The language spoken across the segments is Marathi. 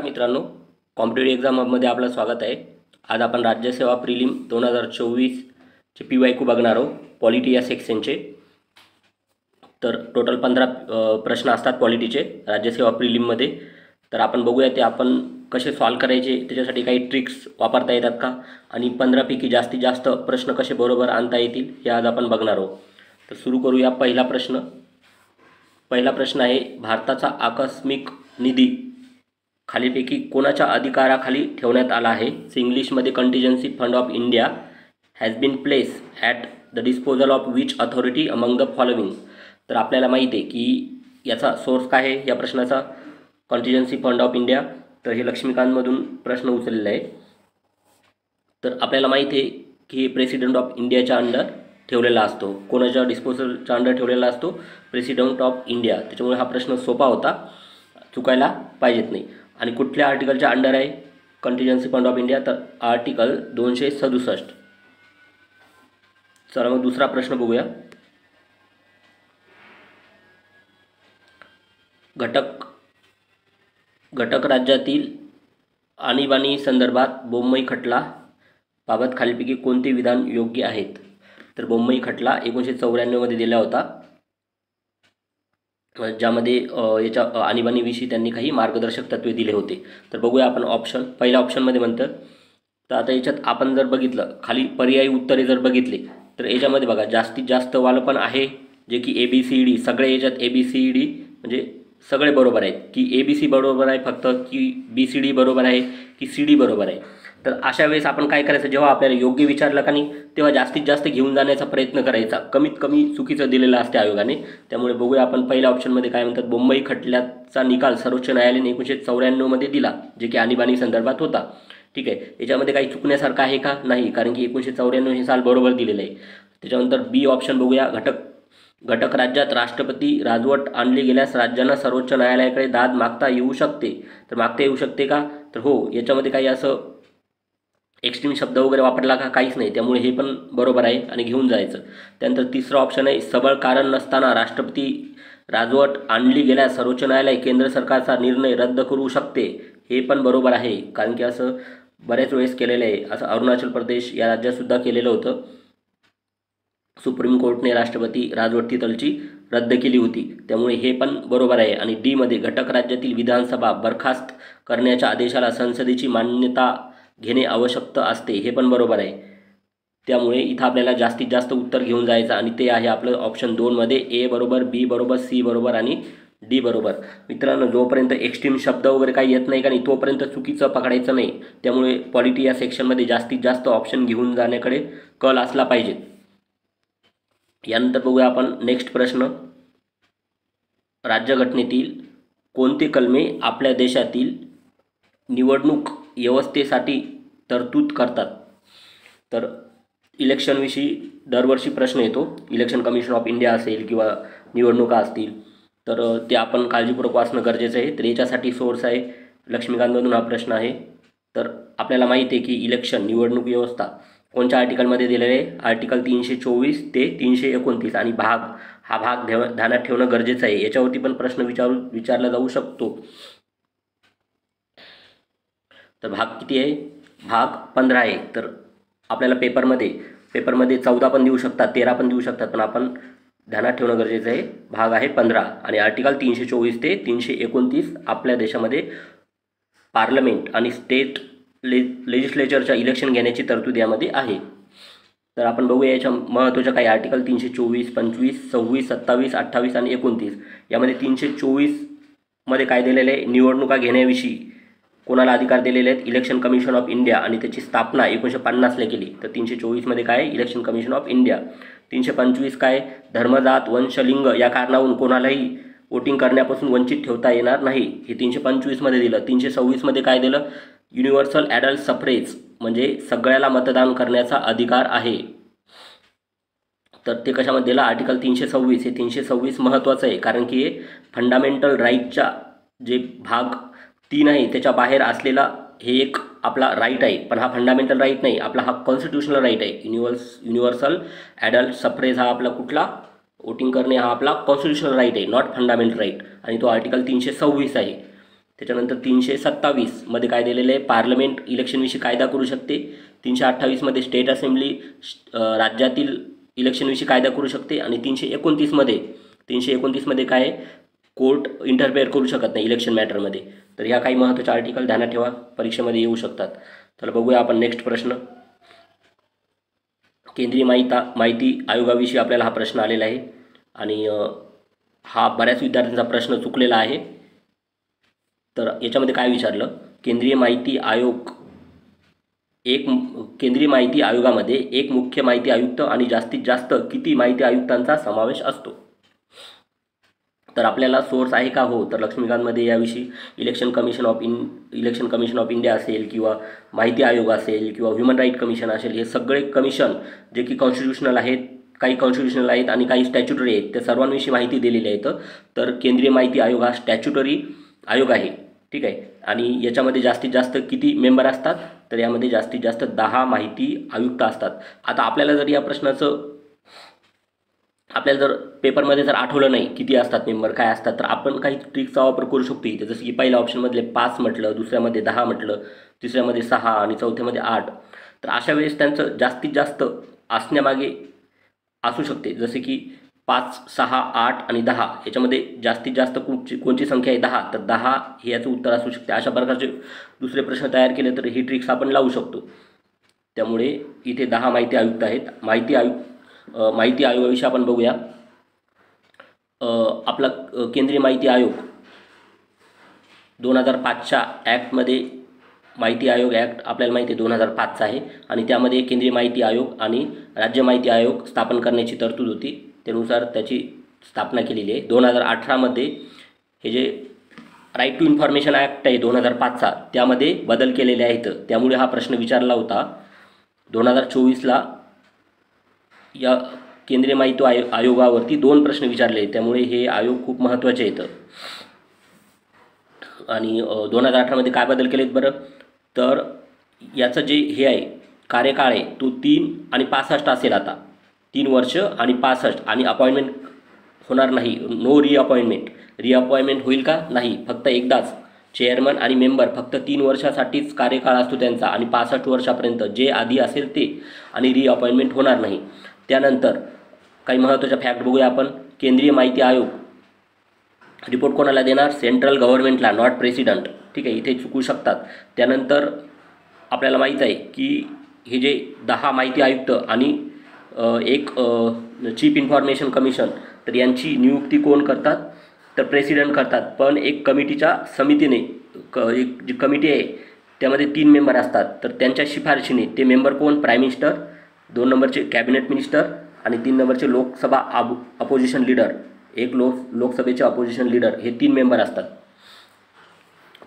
मित्रांनो, कॉम्पिटेटिव्ह एक्झाममध्ये आपलं स्वागत आहे. आज आपण राज्यसेवा प्रिलिम 2024चे PYQ बघणार आहोत, पॉलिटी या सेक्शनचे. तर टोटल 15 प्रश्न असतात पॉलिटीचे राज्यसेवा प्रिलिममध्ये. तर आपण बघूया ते आपण कसे सॉल्व करायचे, त्याच्यासाठी काही ट्रिक्स वापरता येतात का, आणि 15पैकी जास्तीत जास्त प्रश्न कसे बरोबर आणता येतील हे आज आपण बघणार आहोत. तर सुरू करूया. पहिला प्रश्न आहे, भारताचा आकस्मिक निधी खालीपैकी कोणाच्या अधिकाराखाली ठेवण्यात आला आहे? इंग्लिशमध्ये contingency fund of India has been place at the disposal of which authority among the following. तर आपल्याला माहिती आहे की याचा सोर्स काय आहे या प्रश्नाचा, कंटिजन्सी फंड ऑफ इंडिया. तर हे लक्ष्मीकांतमधून प्रश्न उचललेला आहे. तर आपल्याला माहिती आहे की प्रेसिडेंट ऑफ इंडियाच्या अंडर ठेवलेला असतो. कोणाच्या डिस्पोजलच्या अंडर ठेवलेला असतो? President of India. त्याच्यामुळे हा प्रश्न सोपा होता, चुकायला पाहिजेत नाही. आणि कुठल्या आर्टिकलच्या अंडर आहे कंटिजन्सी फंड ऑफ इंडिया? तर आर्टिकल 267. चला मग दुसरा प्रश्न बघूया. घटक राज्यातील आणीबाणी संदर्भात बोम्मई खटला बाबत खालीपैकी कोणते विधान योग्य आहेत? तर बोम्मई खटला 1994मध्ये दिला होता, ज्यामध्ये याच्या आणीबाणीविषयी त्यांनी काही मार्गदर्शक तत्त्वे दिले होते. तर बघूया आपण ऑप्शन. पहिल्या ऑप्शनमध्ये म्हणतं, तर आता याच्यात आपण जर बघितलं, खाली पर्यायी उत्तरे जर बघितले तर याच्यामध्ये बघा जास्तीत जास्त वालं पण आहे, जे की ABCD. सगळे याच्यात ABCD म्हणजे सगळे बरोबर आहेत. की ABC बरोबर आहे फक्त, की BCD बरोबर आहे, की CD बरोबर आहे. तर अशा वेळेस आपण काय करायचं, जेव्हा आपल्याला योग्य विचारलं का नाही तेव्हा जास्तीत जास्त घेऊन जाण्याचा प्रयत्न करायचा. कमीत कमी चुकीचं दिलेलं असते आयोगाने. त्यामुळे बघूया आपण पहिल्या ऑप्शनमध्ये काय म्हणतात. बोम्मई खटल्याचा निकाल सर्वोच्च न्यायालयाने 1994मध्ये दिला, जे की आणीबाणी संदर्भात होता. ठीक आहे, याच्यामध्ये काही चुकण्यासारखं आहे का? नाही, कारण की 1994 हे साल बरोबर दिलेलं आहे. त्याच्यानंतर B ऑप्शन बघूया. घटक राज्यात राष्ट्रपती राजवट आणली गेल्यास राज्यांना सर्वोच्च न्यायालयाकडे दाद मागता येऊ शकते. तर मागता येऊ शकते का? तर हो. याच्यामध्ये काही असं एक्स्ट्रीम शब्द वगैरे वापरला का? काहीच नाही. त्यामुळे हे पण बरोबर आहे आणि घेऊन जायचं. त्यानंतर तिसरं ऑप्शन आहे, सबळ कारण नसताना राष्ट्रपती राजवट आणली गेल्यास सर्वोच्च न्यायालय केंद्र सरकारचा निर्णय रद्द करू शकते. हे पण बरोबर आहे, कारण की असं बऱ्याच वेळेस केलेलं आहे. असं अरुणाचल प्रदेश या राज्यातसुद्धा केलेलं होतं. सुप्रीम कोर्टने राष्ट्रपती राजवट तिथलची रद्द केली होती. त्यामुळे हे पण बरोबर आहे. आणि Dमध्ये घटक राज्यातील विधानसभा बरखास्त करण्याच्या आदेशाला संसदेची मान्यता घेणे आवश्यक असते. हे पण बरोबर आहे. त्यामुळे इथं आपल्याला जास्तीत जास्त उत्तर घेऊन जायचं, आणि ते आहे आपलं ऑप्शन 2मध्ये A बरोबर, B बरोबर, C बरोबर आणि D बरोबर. मित्रांनो, जोपर्यंत एक्स्ट्रीम शब्द वगैरे काही येत नाही का नाही तोपर्यंत चुकीचं पकडायचं नाही. त्यामुळे पॉलिटी या सेक्शनमध्ये जास्तीत जास्त ऑप्शन घेऊन जाण्याकडे कल असला पाहिजे. यानंतर बघूया आपण नेक्स्ट प्रश्न. राज्यघटनेतील कोणते कलमे आपल्या देशातील निवडणूक व्यवस्थेसाठी तरतूद करतात? तर इलेक्शनविषयी दरवर्षी प्रश्न येतो. इलेक्शन कमिशन ऑफ इंडिया असेल किंवा निवडणुका असतील, तर ते आपण काळजीपूर्वक वाचणं गरजेचं आहे. तर याच्यासाठी सोर्स आहे लक्ष्मीकांतमधून हा प्रश्न आहे. तर आपल्याला माहिती आहे की इलेक्शन निवडणूक व्यवस्था कोणत्या आर्टिकलमध्ये दिलेलं आहे? आर्टिकल 324 ते 329. आणि हा भाग ध्यानात ठेवणं गरजेचं आहे. याच्यावरती पण प्रश्न विचारला जाऊ शकतो. तर भाग किती आहे? भाग 15 आहे. तर आपल्याला पेपरमध्ये 14 पण देऊ शकतात, 13 पण देऊ शकतात, पण आपण ध्यानात ठेवणं गरजेचं आहे. भाग आहे 15. आणि आर्टिकल 324 ते 329 आपल्या देशामध्ये पार्लमेंट आणि स्टेट लेजिस्लेचरच्या इलेक्शन घेण्याची तरतूद यामध्ये आहे. तर आपण बघूया याच्या महत्त्वाच्या काही आर्टिकल 324, 25, 26, 27, 28 आणि 29. यामध्ये 324मध्ये काय दिलेलं आहे? निवडणुका घेण्याविषयी कोणाला अधिकार दिलेले आहेत? इलेक्शन कमिशन ऑफ इंडिया, आणि त्याची स्थापना 1950ला केली. तर 324मध्ये काय आहे? Election commission of India. 325 काय? धर्म, जात, वंश, लिंग या कारणावरून कोणालाही वोटिंग करण्यापासून वंचित ठेवता येणार नाही, हे 325मध्ये दिलं. 326मध्ये काय दिलं? युनिव्हर्सल ॲडल्ट सफ्रेज, म्हणजे सगळ्याला मतदान करण्याचा अधिकार आहे. तर ते कशामध्ये दिलं? आर्टिकल 326. हे 326 महत्त्वाचं आहे, कारण की हे फंडामेंटल राईटच्या जे भाग 3 आहे त्याच्या बाहेर असलेला हे एक आपला राईट आहे. पण हा फंडामेंटल राईट नाही, आपला हा कॉन्स्टिट्यूशनल राईट आहे. युनिव्हर्सल ॲडल्ट सफ्रेज हा आपला कुठला? वोटिंग करणे हा आपला कॉन्स्टिट्यूशनल राईट आहे, नॉट फंडामेंटल राईट. आणि तो आर्टिकल 326 आहे. त्याच्यानंतर 327 मध्ये काय दिलेलं आहे, पार्लमेंट इलेक्शनविषयी कायदा करू शकते. 328 मध्ये स्टेट असेंब्ली राज्यातील इलेक्शनविषयी कायदा करू शकते. आणि 329 मध्ये काय, कोर्ट इंटरफेअर करू शकत नाही इलेक्शन मॅटरमध्ये. तर ह्या काही महत्त्वाच्या आर्टिकल ध्यानात ठेवा, परीक्षेमध्ये येऊ शकतात. तर बघूया आपण नेक्स्ट प्रश्न. केंद्रीय माहिती आयोगाविषयी आपल्याला हा प्रश्न आलेला आहे आणि हा बऱ्याच विद्यार्थ्यांचा प्रश्न चुकलेला आहे. तर याच्यामध्ये काय विचारलं, केंद्रीय माहिती आयोगामध्ये एक मुख्य माहिती आयुक्त आणि जास्तीत जास्त किती माहिती आयुक्तांचा समावेश असतो. तर आपल्याला सोर्स आहे का, हो, तर लक्ष्मीकांतमध्ये याविषयी इलेक्शन कमिशन ऑफ इंडिया असेल किंवा माहिती आयोग असेल किंवा ह्युमन राईट कमिशन असेल, हे सगळे कमिशन जे की कॉन्स्टिट्यूशनल आहेत, काही कॉन्स्टिट्यूशनल आहेत आणि काही स्टॅच्युटरी आहेत, त्या सर्वांविषयी माहिती दिलेली आहे. तर केंद्रीय माहिती आयोग हा स्टॅच्युटरी आयोग आहे, ठीक आहे. आणि याच्यामध्ये जास्तीत जास्त किती मेंबर असतात, तर यामध्ये जास्तीत जास्त 10 माहिती आयुक्त असतात. आता आपल्याला जर या प्रश्नाचं जर पेपरमध्ये जर आठवलं नाही किती असतात मेंबर, काय असतात, तर आपण काही ट्रिकचा वापर करू शकतो इथे. जसं की पहिल्या ऑप्शनमधले 5 म्हटलं, दुसऱ्यामध्ये 10 म्हटलं, तिसऱ्यामध्ये 6 आणि चौथ्यामध्ये 8. तर अशा वेळेस त्यांचं जास्तीत जास्त असण्यामागे असू शकते, जसे की 5, 6, 8 आणि 10 याच्यामध्ये जास्तीत जास्त कोणची संख्या आहे, 10. तर 10 हे याचं उत्तर असू शकते. अशा प्रकारचे दुसरे प्रश्न तयार केले तर ही ट्रिक्स आपण लावू शकतो. त्यामुळे इथे 10 माहिती आयुक्त आहेत. माहिती आयोगाविषयी आपण बघूया. आपला केंद्रीय माहिती आयोग 2005च्या ॲक्टमध्ये, माहिती आयोग ॲक्ट आपल्याला माहिती आहे 2005चा आहे आणि त्यामध्ये केंद्रीय माहिती आयोग आणि राज्य माहिती आयोग स्थापन करण्याची तरतूद होती. त्यानुसार त्याची स्थापना केलेली आहे. 2018मध्ये हे जे राईट टू इन्फॉर्मेशन ॲक्ट आहे 2005चा, त्यामध्ये बदल केलेले आहेत. त्यामुळे हा प्रश्न विचारला होता. 2024ला या केंद्रीय माहिती आयोगावरती 2 प्रश्न विचारले, त्यामुळे हे आयोग खूप महत्त्वाचे आहेत. आणि 2018मध्ये काय बदल केलेत बरं, तर याचं जे हे आहे कार्यकाळ आहे तो 3 आणि 65 असेल. आता 3 वर्ष आणि 65 आणि अपॉइंटमेंट होणार नाही, नो रिअपॉइंटमेंट होईल का, नाही, फक्त एकदाच चेअरमन आणि मेंबर फक्त 3 वर्षासाठीच कार्यकाळ असतो त्यांचा आणि 65 वर्षापर्यंत जे आधी असेल ते, आणि रिअपॉइंटमेंट होणार नाही. त्यानंतर काही महत्त्वाच्या फॅक्ट बघूया आपण. केंद्रीय माहिती आयोग रिपोर्ट कोणाला देणार, सेंट्रल गव्हर्नमेंटला, नॉट प्रेसिडेंट, ठीक आहे, इथे चुकू शकतात. त्यानंतर आपल्याला माहीत आहे की हे जे 10 माहिती आयुक्त आणि एक चीफ इन्फॉर्मेशन कमिशन, तर यांची नियुक्ती कोण करतात, तर प्रेसिडेंट करतात. पण एक कमिटीच्या समितीने एक जी कमिटी आहे त्यामध्ये 3 मेंबर असतात. तर त्यांच्या शिफारशीने ते मेंबर कोण, प्राईम मिनिस्टर, 2 नंबरचे कॅबिनेट मिनिस्टर आणि 3 नंबरचे लोकसभा अपोजिशन लीडर, एक लोकसभेचे अपोजिशन लीडर, हे 3 मेंबर असतात,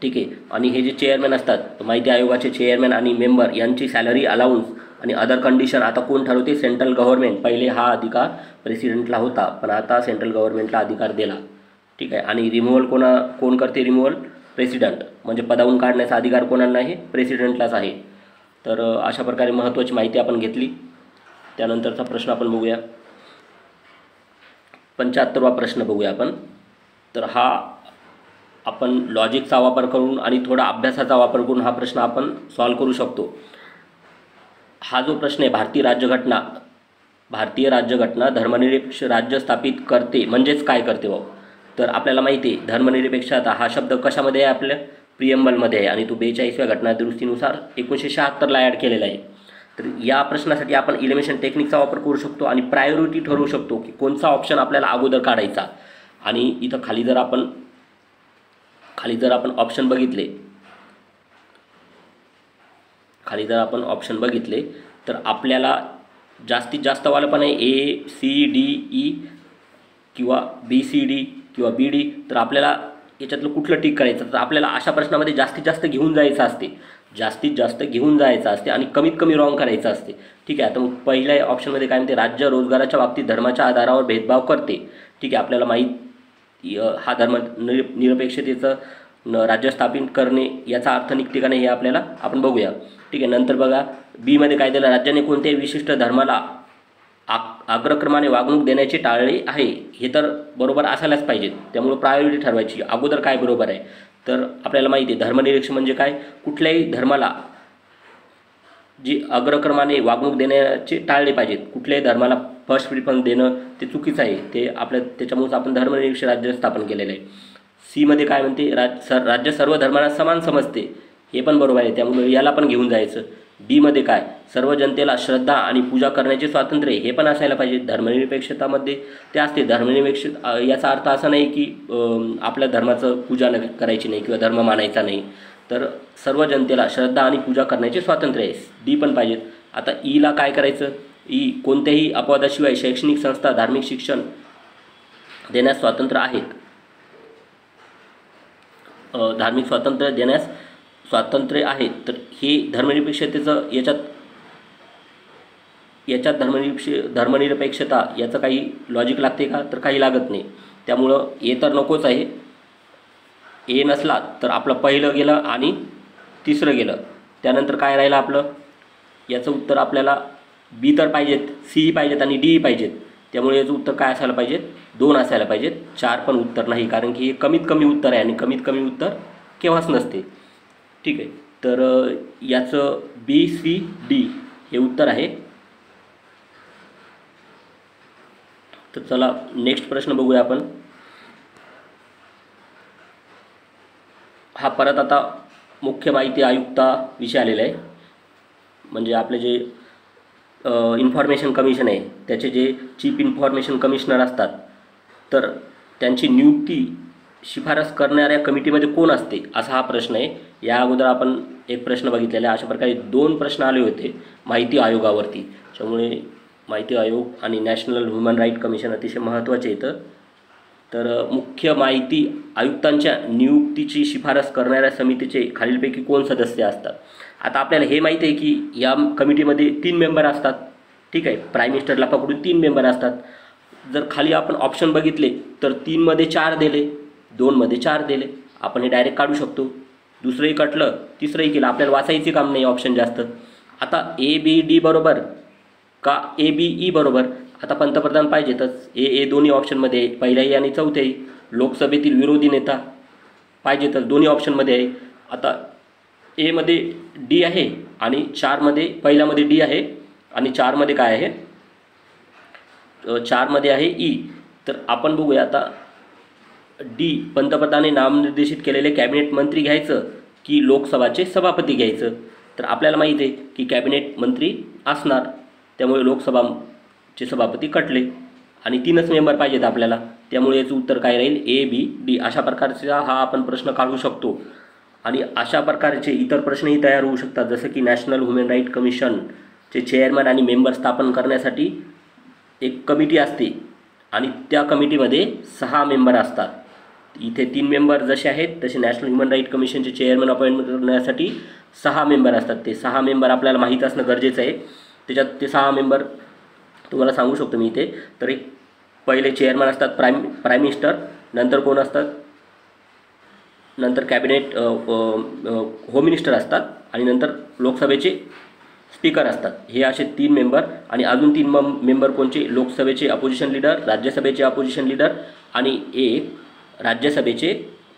ठीक आहे. आणि हे जे चेअरमॅन असतात, माहिती आयोगाचे चेअरमॅन आणि मेंबर यांची सॅलरी अलाउन्स आणि अदर कंडिशन आता कोण ठरवते, सेंट्रल गव्हर्नमेंट. पहिले हा अधिकार प्रेसिडेंटला होता, पण आता सेंट्रल गव्हर्नमेंटला अधिकार दिला, ठीक आहे. आणि रिमूव्हल कोण करते, रिमूव्हल प्रेसिडेंट, म्हणजे पदावून काढण्याचा अधिकार कोणाला नाही, प्रेसिडेंटलाच आहे. तर अशा प्रकारे महत्त्वाची माहिती आपण घेतली. त्यानंतरचा प्रश्न आपण बघूया, 75वा प्रश्न बघूया आपण. तर हा आपण लॉजिकचा वापर करून आणि थोडा अभ्यासाचा वापर करून हा प्रश्न आपण सॉल्व करू शकतो. हा जो प्रश्न आहे, भारतीय राज्यघटना धर्मनिरपेक्ष राज्य स्थापित करते म्हणजेच काय करते भाऊ, तर आपल्याला माहिती आहे धर्मनिरपेक्षता हा शब्द कशामध्ये आहे, आपल्या प्रिएम्बलमध्ये आहे आणि तो 42व्या घटना दुरुस्तीनुसार 1976ला ॲड केलेला आहे. तर या प्रश्नासाठी आपण इलिमिनेशन टेक्निकचा वापर करू शकतो आणि प्रायोरिटी ठरवू शकतो की कोणता ऑप्शन आपल्याला अगोदर काढायचा. आणि इथं खाली जर आपण ऑप्शन बघितले तर आपल्याला जास्तीत जास्त वाला पण आहे ACDE किंवा BCD किंवा BD. तर आपल्याला याच्यातलं कुठलं टिक करायचं, तर आपल्याला अशा प्रश्नामध्ये जास्तीत जास्त घेऊन जायचं असते आणि कमीत कमी रॉंग करायचं असते, ठीक आहे. आता मग पहिल्या ऑप्शनमध्ये काय म्हणते, राज्य रोजगाराच्या बाबतीत धर्माच्या आधारावर भेदभाव करते, ठीक आहे. आपल्याला माहीत हा धर्मनिरपेक्षतेचं राज्य स्थापित करणे याचा अर्थ निघते का नाही हे आपण बघूया, ठीक आहे. नंतर बघा बीमध्ये काय दिलं, राज्याने कोणत्याही विशिष्ट धर्माला अग्रक्रमाने वागणूक देण्याचे टाळले आहे. हे तर बरोबर असायलाच पाहिजे, त्यामुळे प्रायोरिटी ठरवायची अगोदर काय बरोबर आहे. तर आपल्याला माहिती आहे धर्मनिरपेक्ष म्हणजे काय, कुठल्याही धर्माला जी अग्रक्रमाने वागणूक देण्याचे टाळले पाहिजेत, कुठल्याही धर्माला फर्स्ट प्रिफरन्स देणं ते चुकीचं आहे, ते त्याच्यामुळेच आपण धर्मनिरपेक्ष राज्य स्थापन केलेलं आहे. सी काय म्हणते, राज्य सर्व धर्मांना समान समजते, हे पण बरोबर आहे, त्यामुळे याला पण घेऊन जायचं. डी काय, सर्व जनतेला श्रद्धा आणि पूजा करण्याचे स्वातंत्र्य, हे पण असायला पाहिजे. धर्मनिरपेक्षतामध्ये ते असते. धर्मनिरपेक्ष याचा अर्थ असा नाही की आपल्या धर्माचं पूजा करायची नाही किंवा धर्म मानायचा नाही, तर सर्व जनतेला श्रद्धा आणि पूजा करण्याचे स्वातंत्र्य आहे. डी पण पाहिजेत. आता ईला काय करायचं, कोणत्याही अपवादाशिवाय शैक्षणिक संस्था धार्मिक शिक्षण देण्यास स्वातंत्र्य आहेत, धार्मिक स्वातंत्र्य देण्यास स्वातंत्र्य आहेत. तर हे धर्मनिरपेक्षतेचं याच्यात धर्मनिरपेक्षता याचं काही लॉजिक लागते का, तर काही लागत नाही. त्यामुळं ए तर नकोच आहे. ए नसला तर आपलं पहिलं गेलं आणि तिसरं गेलं, त्यानंतर काय राहिलं आपलं, याचं उत्तर आपल्याला बी तर पाहिजेत, सी पाहिजेत आणि डी पाहिजेत. त्यामुळे याचं उत्तर काय असायला पाहिजेत, 2 असायला पाहिजेत. 4 पण उत्तर नाही, कारण की हे कमीत कमी उत्तर आहे आणि कमीत कमी उत्तर केव्हाच नसते. ठीक आहे, तर याचं बी सी डी हे उत्तर आहे. तर चला नेक्स्ट प्रश्न बघूया आपण. हा परत आता मुख्य माहिती आयुक्ताविषयी आलेला आहे. म्हणजे आपले जे इन्फॉर्मेशन कमिशन आहे त्याचे जे चीफ इन्फॉर्मेशन कमिशनर असतात, तर त्यांची नियुक्ती शिफारस करणाऱ्या कमिटीमध्ये कोण असते, असा हा प्रश्न आहे. या अगोदर आपण एक प्रश्न बघितलेला आहे. अशा प्रकारे 2 प्रश्न आले होते माहिती आयोगावरती. त्यामुळे माहिती आयोग आणि नॅशनल ह्युमन राईट कमिशन अतिशय महत्त्वाचे येतं. तर मुख्य माहिती आयुक्तांच्या नियुक्तीची शिफारस करणाऱ्या समितीचे खालीलपैकी कोण सदस्य असतात. आता आपल्याला हे माहिती आहे की या कमिटीमध्ये 3 मेंबर असतात. ठीक आहे, प्राईम मिनिस्टरला पकडून 3 मेंबर असतात. जर खाली आपण ऑप्शन बघितले तर 3 मध्ये 4 दिले, 2 मध्ये 4 दिले, आपण हे डायरेक्ट काढू शकतो. दुसरंही कटलं, तिसरंही केलं, आपल्याला वाचायचे काम नाही ऑप्शन जास्त. आता ए बी डी बरोबर का ए बी ई बरोबर. आता पंतप्रधान पाहिजेतच, ए दोन्ही ऑप्शनमध्ये, पहिल्याही आणि चौथ्याही. लोकसभेतील विरोधी नेता पाहिजेतच, दोन्ही ऑप्शनमध्ये आहे. आता एमध्ये डी आहे आणि 4मध्ये, पहिल्यामध्ये डी आहे आणि 4मध्ये काय आहे, 4मध्ये आहे ई. तर आपण बघूया आता डी, पंतप्रधानाने नामनिर्देशित केलेले कॅबिनेट मंत्री घ्यायचं की लोकसभाचे सभापती घ्यायचं. तर आपल्याला माहिती आहे की कॅबिनेट मंत्री असणार, त्यामुळे लोकसभाचे सभापती कटले आणि 3च मेंबर पाहिजेत आपल्याला. त्यामुळे याचं उत्तर काय राहील, ए बी डी. अशा प्रकारचा हा आपण प्रश्न काढू शकतो. आणि अशा प्रकारचे इतर प्रश्नही तयार होऊ शकतात, जसं की नॅशनल ह्युमन राईट कमिशनचे चेअरमन आणि मेंबर स्थापन करण्यासाठी एक कमिटी असते आणि त्या कमिटीमध्ये 6 मेंबर असतात. इथे 3 मेंबर जसे आहेत तसे नॅशनल ह्युमन राईट कमिशनचे चेअरमन अपॉइंटमेंट करण्यासाठी 6 मेंबर असतात. ते 6 मेंबर आपल्याला माहीत असणं गरजेचं आहे. त्याच्यात ते 6 मेंबर तुम्हाला सांगू शकतो मी इथे. तर एक पहिले चेअरमन असतात प्राईम मिनिस्टर, नंतर कोण असतात, नंतर कॅबिनेट होम मिनिस्टर असतात आणि नंतर लोकसभेचे स्पीकर असतात. हे असे 3 मेंबर आणि अजून 3 मेंबर कोणचे, लोकसभेचे अपोजिशन लीडर, राज्यसभेचे अपोजिशन लीडर आणि एक राज्यसभेचे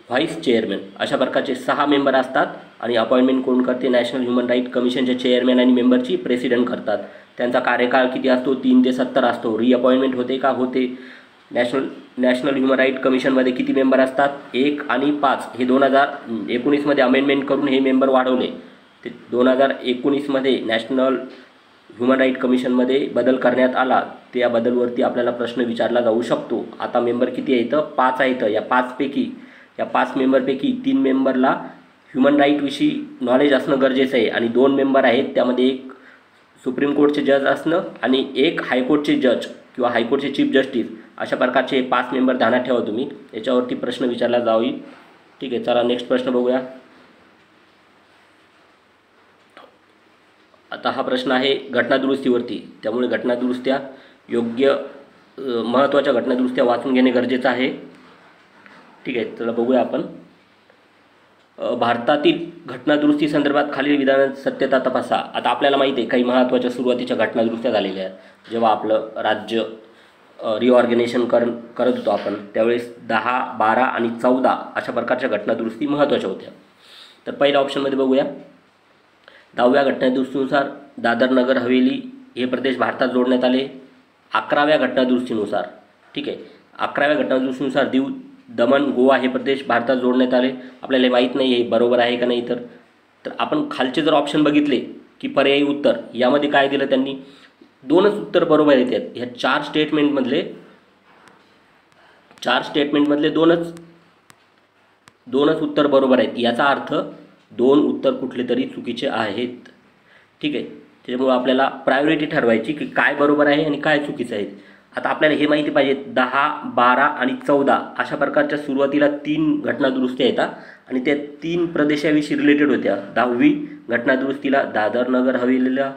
व्हाईस चेअरमॅन. अशा प्रकारचे 6 मेंबर असतात आणि अपॉइंटमेंट कोण करते, नॅशनल ह्युमन राईट कमिशनच्या चेअरमॅन आणि मेंबरची प्रेसिडेंट करतात. त्यांचा कार्यकाळ किती असतो, 3 ते 70 असतो. रिअपॉइंटमेंट होते का, होते. नॅशनल ह्युमन राईट कमिशनमध्ये किती मेंबर असतात, 1 आणि 5. हे 2019मध्ये अमेंडमेंट करून हे मेंबर वाढवले. ते 2019मध्ये नॅशनल ह्युमन राईट कमिशनमध्ये बदल करण्यात आला. त्या बदलवरती आपल्याला प्रश्न विचारला जाऊ शकतो. आता मेंबर किती आहेत, 5 आहेत. या 5 मेंबरपैकी 3 मेंबरला ह्युमन राईटविषयी नॉलेज असणं गरजेचं आहे आणि 2 मेंबर आहेत, त्यामध्ये एक सुप्रीम कोर्टचे जज असणं आणि एक हायकोर्टचे जज किंवा हायकोर्टचे चीफ जस्टिस. अशा प्रकारचे 5 मेंबर ध्यानात ठेवा तुम्ही, याच्यावरती प्रश्न विचारला जाईल. ठीक आहे, चला नेक्स्ट प्रश्न बघूया. आता हा प्रश्न आहे घटनादुरुस्तीवरती. त्यामुळे घटनादुरुस्त्या महत्त्वाच्या घटनादुरुस्त्या वाचून घेणे गरजेचं आहे. ठीक आहे, चला बघूया आपण. भारतातील घटनादुरुस्ती संदर्भात खालील विधानांची सत्यता तपासा. आता आपल्याला माहिती आहे काही महत्त्वाच्या सुरुवातीच्या घटनादुरुस्त्या झालेल्या आहेत. जेव्हा आपलं राज्य रिऑर्गनायझेशन करत होतो आपण, त्यावेळेस 10, 12 आणि 14 अशा प्रकारच्या घटनादुरुस्ती महत्त्वाच्या होत्या. तर पहिल्या ऑप्शनमध्ये बघूया. 10व्या घटनादुरुस्तीनुसार दादर नगर हवेली हे प्रदेश भारतात जोडण्यात आले. 11व्या घटनादुरुस्तीनुसार, ठीक आहे, 11व्या घटनादुरुस्तीनुसार दीव दमण गोवा हे प्रदेश भारतात जोडण्यात आले. आपल्याला माहीत नाही आहे बरोबर आहे का नाही. तर आपण खालचे जर ऑप्शन बघितले की पर्यायी उत्तर, यामध्ये काय दिलं त्यांनी, 2च उत्तर बरोबर येतात. ह्या 4 स्टेटमेंटमधले 2च उत्तर बरोबर आहेत. याचा अर्थ 2 उत्तर कुठले तरी चुकीचे आहेत. ठीक आहे, त्याच्यामुळे आपल्याला प्रायोरिटी ठरवायची की काय बरोबर आहे आणि काय चुकीचं आहे. आता आपल्याला हे माहिती पाहिजे 10, 12 आणि 14 अशा प्रकारच्या सुरुवातीला 3 घटनादुरुस्त्या येतात आणि त्या 3 प्रदेशाविषयी रिलेटेड होत्या. 10वी घटनादुरुस्तीला दादर नगर हवेलीला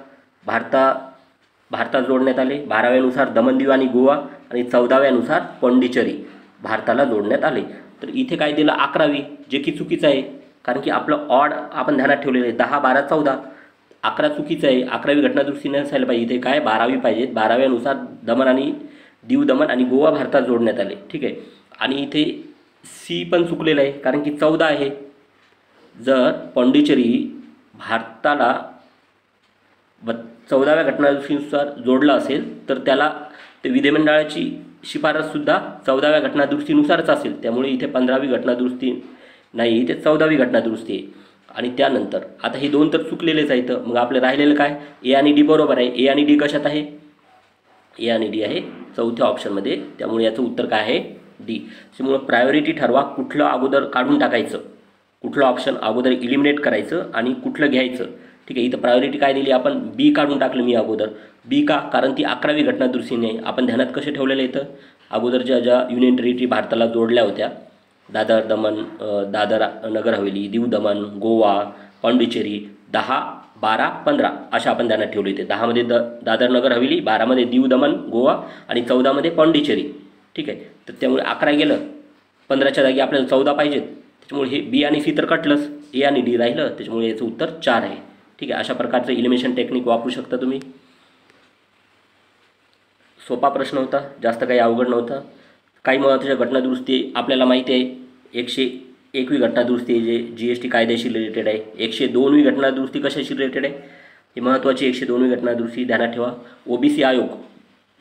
भारतात जोडण्यात आले. 12व्यानुसार दमण दीव आणि गोवा आणि 14व्यानुसार पॉंडिचेरी भारताला जोडण्यात आले. तर इथे काय दिलं 11वी, जे की चुकीचं आहे, कारण की आपलं ऑड आपण ध्यानात ठेवलेलं आहे 10, 12, 14. 11 चुकीचं आहे. 11वी घटनादुरुस्ती नसायला पाहिजे. इथे काय 12वी पाहिजे. 12व्यानुसार दीव दमण आणि गोवा भारतात जोडण्यात आले. ठीक आहे, आणि इथे सी पण चुकलेलं आहे कारण की 14 आहे. जर पॉंडिचेरी भारताला 14व्या घटनादुरुस्तीनुसार जोडलं असेल तर त्याला ते विधिमंडळाची शिफारससुद्धा 14व्या घटनादुरुस्तीनुसारच असेल. त्यामुळे इथे 15वी घटनादुरुस्ती नाही, इथे 14वी घटनादुरुस्ती आहे. आणि त्यानंतर आता हे 2 तर चुकलेलेच आहेत. मग आपलं राहिलेलं काय, ए आणि डी बरोबर आहे. ए आणि डी कशात आहे, ए आणि डी आहे 4थ्या ऑप्शनमध्ये. त्यामुळे याचं उत्तर काय आहे, डी. त्यामुळे प्रायोरिटी ठरवा, कुठलं अगोदर काढून टाकायचं, कुठलं ऑप्शन अगोदर इलिमिनेट करायचं आणि कुठलं घ्यायचं. ठीक आहे, इथं प्रायोरिटी काय दिली आपण, बी काढून टाकलं मी अगोदर. बी का, कारण ती 11वी घटनादुरुस्ती नाही. आपण ध्यानात कसे ठेवलेलं इथं अगोदरच्या ज्या युनियन टेरिटरी भारताला जोडल्या होत्या, दादर नगर हवेली, दीव दमण, गोवा, पॉंडिचेरी, 10, 12, 15 अशा आपण ध्यानात ठेवले होते. 10मध्ये दादर नगर हवेली, 12मध्ये दीव दमण गोवा आणि 14मध्ये पॉंडिचेरी. ठीक आहे, तर त्यामुळे 11 गेलं, 15च्या जागी आपल्याला 14 पाहिजेत. त्याच्यामुळे हे बी आणि सी तर कटलंच, ए आणि डी राहिलं. त्याच्यामुळे याचं उत्तर 4 आहे. ठीक आहे, अशा प्रकारचं एलिमिनेशन टेक्निक वापरू शकता तुम्ही. सोपा प्रश्न होता, जास्त काही अवघड नव्हता. काही महत्त्वाच्या घटनादुरुस्ती आपल्याला माहिती आहे. 101वी घटनादुरुस्ती आहे, जे GST कायद्याशी रिलेटेड आहे. 102वी घटनादुरुस्ती कशाशी रिलेटेड आहे, ही महत्त्वाची 102वी घटनादुरुस्ती ध्यानात ठेवा. OBC आयोग,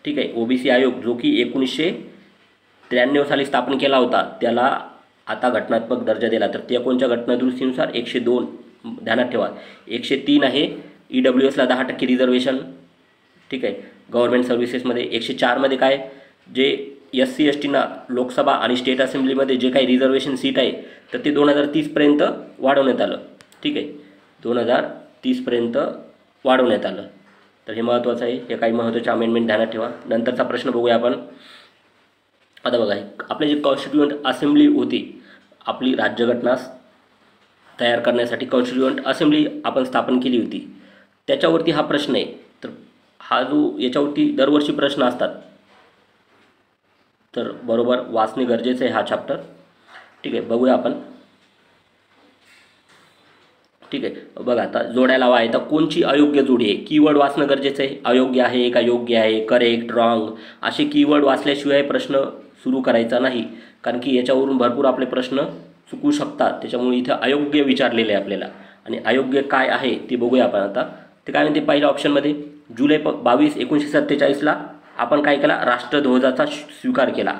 ठीक आहे, OBC आयोग जो की 1993 साली स्थापन केला होता, त्याला आता घटनात्मक दर्जा दिला. तर त्या कोणत्या घटनादुरुस्तीनुसार 102 ध्यानात ठेवा. 103 आहे EWSला 10% रिझर्वेशन. ठीक आहे, गव्हर्नमेंट सर्व्हिसेसमध्ये. 104मध्ये काय, जे SC STना लोकसभा आणि स्टेट असेंब्लीमध्ये जे काही रिझर्वेशन सीट आहे तर ते 2030पर्यंत वाढवण्यात आलं. ठीक आहे, 2030पर्यंत वाढवण्यात आलं. तर हे महत्त्वाचं आहे. हे काही महत्त्वाचे अमेंडमेंट ध्यानात ठेवा. नंतरचा प्रश्न बघूया आपण. आता बघा, आपले जे कॉन्स्टिट्युएंट असेंब्ली होती, आपली राज्यघटना तयार करण्यासाठी कॉन्स्टिट्युएंट असेंब्ली आपण स्थापन केली होती, त्याच्यावरती हा प्रश्न आहे. तर हा जो याच्यावरती दरवर्षी प्रश्न असतात, तर बरोबर वाचणे गरजेचं आहे हा चॅप्टर. ठीक आहे, बघूया आपण. ठीक आहे, बघा आता जोड्या लावा आहे. तर कोणची अयोग्य जोडी आहे, कीवर्ड वाचणं गरजेचं आहे. अयोग्य आहे का योग्य आहे, करेक्ट, रॉंग असे कीवर्ड वाचल्याशिवाय प्रश्न सुरू करायचा नाही, कारण की याच्यावरून भरपूर आपले प्रश्न चुकू शकतात. त्याच्यामुळे इथं अयोग्य विचारलेलं आहे आपल्याला. आणि अयोग्य काय आहे ते बघूया आपण आता. ते काय म्हणते, पहिल्या ऑप्शनमध्ये जुलै 22, 1947ला आपण काय केला, राष्ट्रध्वजाचा स्वीकार केला.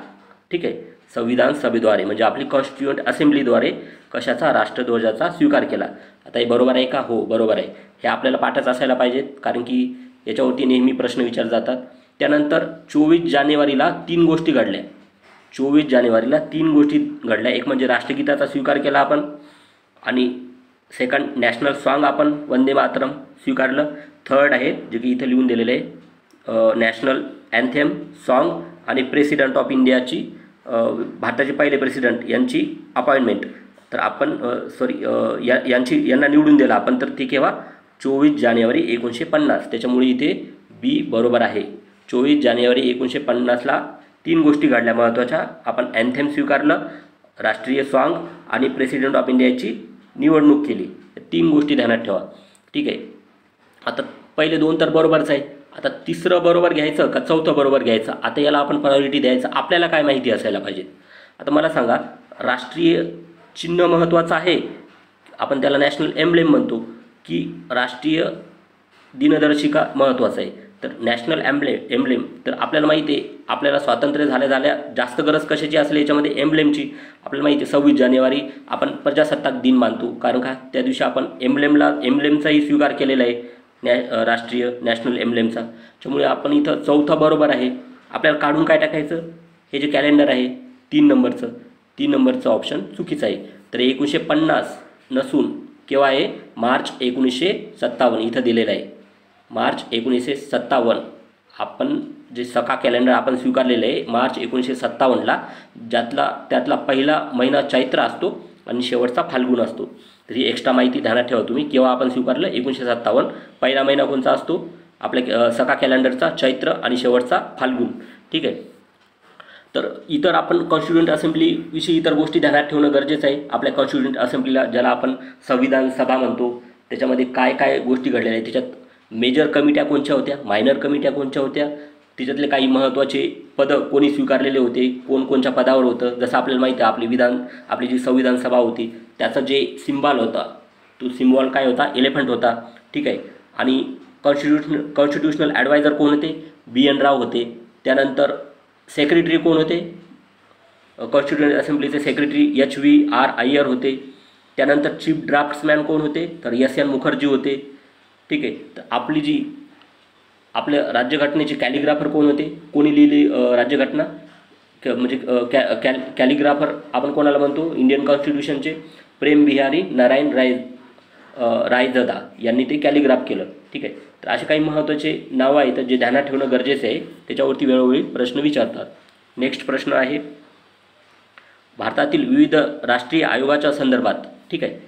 ठीक आहे, संविधान सभेद्वारे म्हणजे आपली कॉन्स्टिट्युएंट असेंब्लीद्वारे कशाचा, राष्ट्रध्वजाचा स्वीकार केला. आता हे बरोबर आहे का, हो बरोबर आहे. हे आपल्याला पाठच असायला पाहिजेत, कारण की याच्यावरती नेहमी प्रश्न विचारले जातात. त्यानंतर 24 जानेवारीला 3 गोष्टी घडल्या. 24 जानेवारीला 3 गोष्टी घडल्या. एक म्हणजे राष्ट्रगीताचा स्वीकार केला आपण, आणि सेकंड नॅशनल सॉन्ग आपण वंदे मातरम स्वीकारलं. थर्ड आहे जे की इथे लिहून दिलेलं आहे, नॅशनल अँथेम सॉन्ग आणि प्रेसिडेंट ऑफ इंडियाची, भारताचे पहिले प्रेसिडेंट यांची अपॉइंटमेंट. तर आपण यांना निवडून दिला आपण. तर ते केव्हा, 24 जानेवारी 1950. त्याच्यामुळे इथे बी बरोबर आहे. 24 जानेवारी 1950ला 3 गोष्टी घडल्या महत्त्वाच्या. आपण अँथेम स्वीकारलं, राष्ट्रीय सॉन्ग आणि प्रेसिडेंट ऑफ इंडियाची निवडणूक केली. 3 गोष्टी ध्यानात ठेवा. ठीक आहे, आता पहिले 2 तर बरोबरच आहे. आता तिसरं बरोबर घ्यायचं का चौथं बरोबर घ्यायचं, आता याला आपण प्रायोरिटी द्यायचं, आपल्याला काय माहिती असायला पाहिजे. आता मला सांगा, राष्ट्रीय चिन्ह महत्त्वाचं आहे, आपण त्याला नॅशनल एम्ब्लेम म्हणतो, की राष्ट्रीय दिनदर्शिका महत्त्वाचं आहे. तर नॅशनल एम्ब्लेम तर आपल्याला माहिती आहे, आपल्याला स्वातंत्र्य झाल्या जास्त गरज कशाची असली याच्यामध्ये एम्ब्लेमची. आपल्याला माहिती आहे 26 जानेवारी आपण प्रजासत्ताक दिन मानतो, कारण का त्या दिवशी आपण एम्ब्लेमचाही स्वीकार केलेला आहे, राष्ट्रीय नॅशनल एम्ब्लेमचा. त्यामुळे आपण इथं चौथा बरोबर आहे. आपल्याला काढून काय टाकायचं, हे जे कॅलेंडर आहे 3 नंबरचं ऑप्शन चुकीचं आहे. तर 1950 नसून केव्हा आहे, मार्च 1957 इथं दिलेलं आहे. मार्च 1957 आपण जे सखा कॅलेंडर आपण स्वीकारलेलं आहे मार्च 1957ला, त्यातला पहिला महिना चैत्र असतो आणि शेवटचा फाल्गुन असतो. तर ही एक्स्ट्रा माहिती ध्यानात ठेवा तुम्ही. केव्हा आपण स्वीकारलं, 1957. पहिला महिना कोणता असतो आपल्या सखा कॅलेंडरचा, चैत्र, आणि शेवटचा फाल्गुन. ठीक आहे. तर इतर आपण कॉन्स्टिट्युएंट असेंब्लीविषयी इतर गोष्टी ध्यानात ठेवणं गरजेचं आहे. आपल्या कॉन्स्टिट्युएंट असेंब्लीला, ज्याला आपण संविधान सभा म्हणतो, त्याच्यामध्ये काय काय गोष्टी घडलेल्या आहेत, त्याच्यात मेजर कमिट्या कोणत्या होत्या, मायनर कमिट्या कोणत्या होत्या, त्याच्यातले काही महत्त्वाचे पदं कोणी स्वीकारलेले होते, कोणत्या पदावर होतं. जसं आपल्याला माहिती आहे, आपली जी संविधान सभा होती त्याचा जे सिम्बॉल होता, तो सिम्बॉल काय होता, एलिफंट होता. ठीक आहे. आणि कॉन्स्टिट्युशनल ॲडवायझर कोण होते, BN राव होते. त्यानंतर सेक्रेटरी कोण होते, कॉन्स्टिट्युएंट असेंब्लीचे सेक्रेटरी HVR अय्यर होते. त्यानंतर चीफ ड्राफ्ट्समॅन कोण होते, तर SN मुखर्जी होते. ठीक आहे. तर आपल्या राज्यघटनेचे कॅलिग्राफर कोण होते, कोणी लिहिली राज्यघटना, म्हणजे कॅलिग्राफर आपण कोणाला म्हणतो, इंडियन कॉन्स्टिट्यूशनचे प्रेम बिहारी नारायण रायजदा यांनी ते कॅलिग्राफ केलं. ठीक आहे. तर असे काही महत्त्वाचे नावं आहेत जे ध्यानात ठेवणं गरजेचं आहे, त्याच्यावरती वेळोवेळी प्रश्न विचारतात. नेक्स्ट प्रश्न आहे भारतातील विविध राष्ट्रीय आयोगाच्या संदर्भात. ठीक आहे.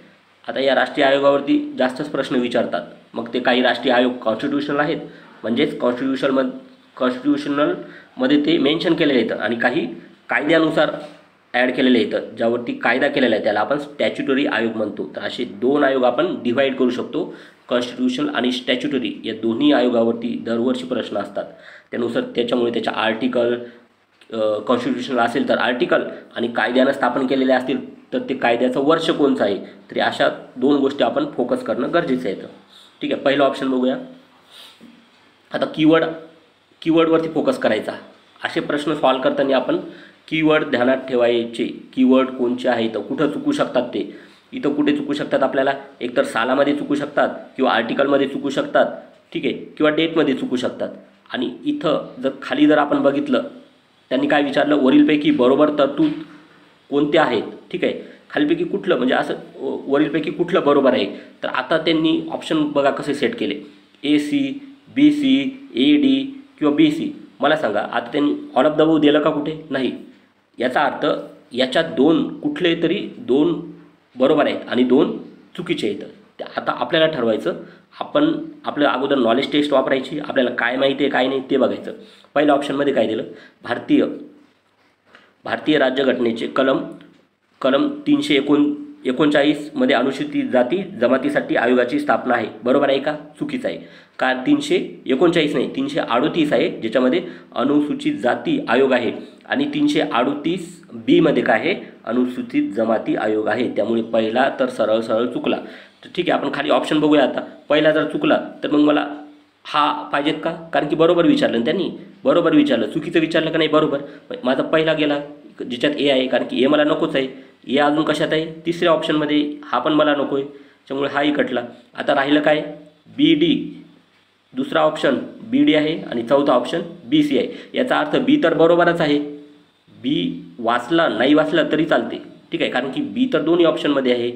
आता या राष्ट्रीय आयोगावरती जास्तच प्रश्न विचारतात. मग ते काही राष्ट्रीय आयोग कॉन्स्टिट्यूशनल आहेत, म्हणजेच कॉन्स्टिट्यूशनलमध्ये ते मेन्शन केलेले आहेत, आणि काही कायद्यानुसार ॲड केलेले आहेत, ज्यावरती कायदा केलेला आहे त्याला आपण स्टॅच्युटरी आयोग म्हणतो. तर असे 2 आयोग आपण डिव्हाइड करू शकतो, कॉन्स्टिट्यूशनल आणि स्टॅच्युटरी. या दोन्ही आयोगावरती दरवर्षी प्रश्न असतात. त्याच्यामुळे त्याच्या आर्टिकल, कॉन्स्टिट्यूशनल असेल तर आर्टिकल, आणि कायद्यानं स्थापन केलेले असतील तर ते कायद्याचं वर्ष कोणचं आहे. तरी अशा 2 गोष्टी आपण फोकस करणं गरजेचं आहे. ठीक आहे. पहिलं ऑप्शन बघूया. आता कीवर्डवरती फोकस करायचा. असे प्रश्न सॉल्व करताना आपण कीवर्ड ध्यानात ठेवायचे. कीवर्ड कोणचे आहेत, कुठं चुकू शकतात ते. इथं कुठे चुकू शकतात, आपल्याला एकतर सालामध्ये चुकू शकतात, किंवा आर्टिकलमध्ये चुकू शकतात. ठीक आहे. किंवा डेटमध्ये चुकू शकतात. आणि इथं खाली जर आपण बघितलं, त्यांनी काय विचारलं, वरीलपैकी बरोबर तरतूद कोणते आहेत. ठीक आहे. खालीपैकी कुठलं, म्हणजे असं वरीलपैकी कुठलं बरोबर आहे. तर आता त्यांनी ऑप्शन बघा कसे सेट केले, AC, BC, AD किंवा BC. मला सांगा, आता त्यांनी ऑल ऑफ द अबोव दिलं का, कुठे नाही. याचा अर्थ याच्यात कुठले तरी 2 बरोबर आहेत आणि 2 चुकीचे आहेत. आता आपल्याला ठरवायचं, आपण आपलं अगोदर नॉलेज टेस्ट वापरायची, आपल्याला काय माहिती आहे काय नाही ते बघायचं. पहिल्या ऑप्शनमध्ये काय दिलं, भारतीय राज्यघटनेचे कलम 339 मध्ये अनुसूचित जाती जमातीसाठी आयोगाची स्थापना आहे. बरोबर आहे का, चुकीचं आहे. का 339 नाही, 338 आहे, ज्याच्यामध्ये अनुसूचित जाती आयोग आहे, आणि 338B मध्ये काय आहे, अनुसूचित जमाती आयोग आहे. त्यामुळे पहिला तर सरळ चुकला. तर ठीक आहे, आपण खाली ऑप्शन बघूया. आता पहिला जर चुकला तर मग मला हा पाहिजेत का, कारण की बरोबर विचारलं त्यांनी, बरोबर विचारलं, चुकीचं विचारलं का नाही, बरोबर. माझा पहिला गेला ज्याच्यात A आहे, कारण की A मला नकोच आहे. A अजून कशात आहे, तिसऱ्या ऑप्शनमध्ये, हा पण मला नको आहे, त्यामुळे हाही कटला. आता राहिलं काय, BD, दुसरा ऑप्शन BD आहे, आणि चौथा ऑप्शन BC आहे. याचा अर्थ B तर बरोबरच आहे, B नाही वाचला तरी चालते. ठीक आहे, कारण की B तर दोन्ही ऑप्शनमध्ये आहे,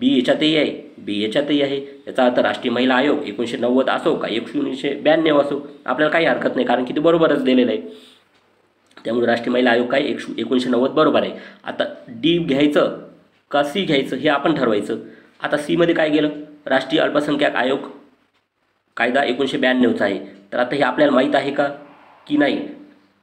B याच्यातही आहे, B याच्यातही आहे. याचा अर्थ राष्ट्रीय महिला आयोग 1990 असो का 1992 असो, आपल्याला काही हरकत नाही, कारण की ते बरोबरच दिलेलं आहे. त्यामुळे राष्ट्रीय महिला आयोग काय 1990 बरोबर आहे. आता D घ्यायचं का C घ्यायचं हे आपण ठरवायचं. आता C मध्ये काय गेलं, राष्ट्रीय अल्पसंख्याक आयोग कायदा 1992चा आहे. तर आता हे आपल्याला माहीत आहे का की नाही.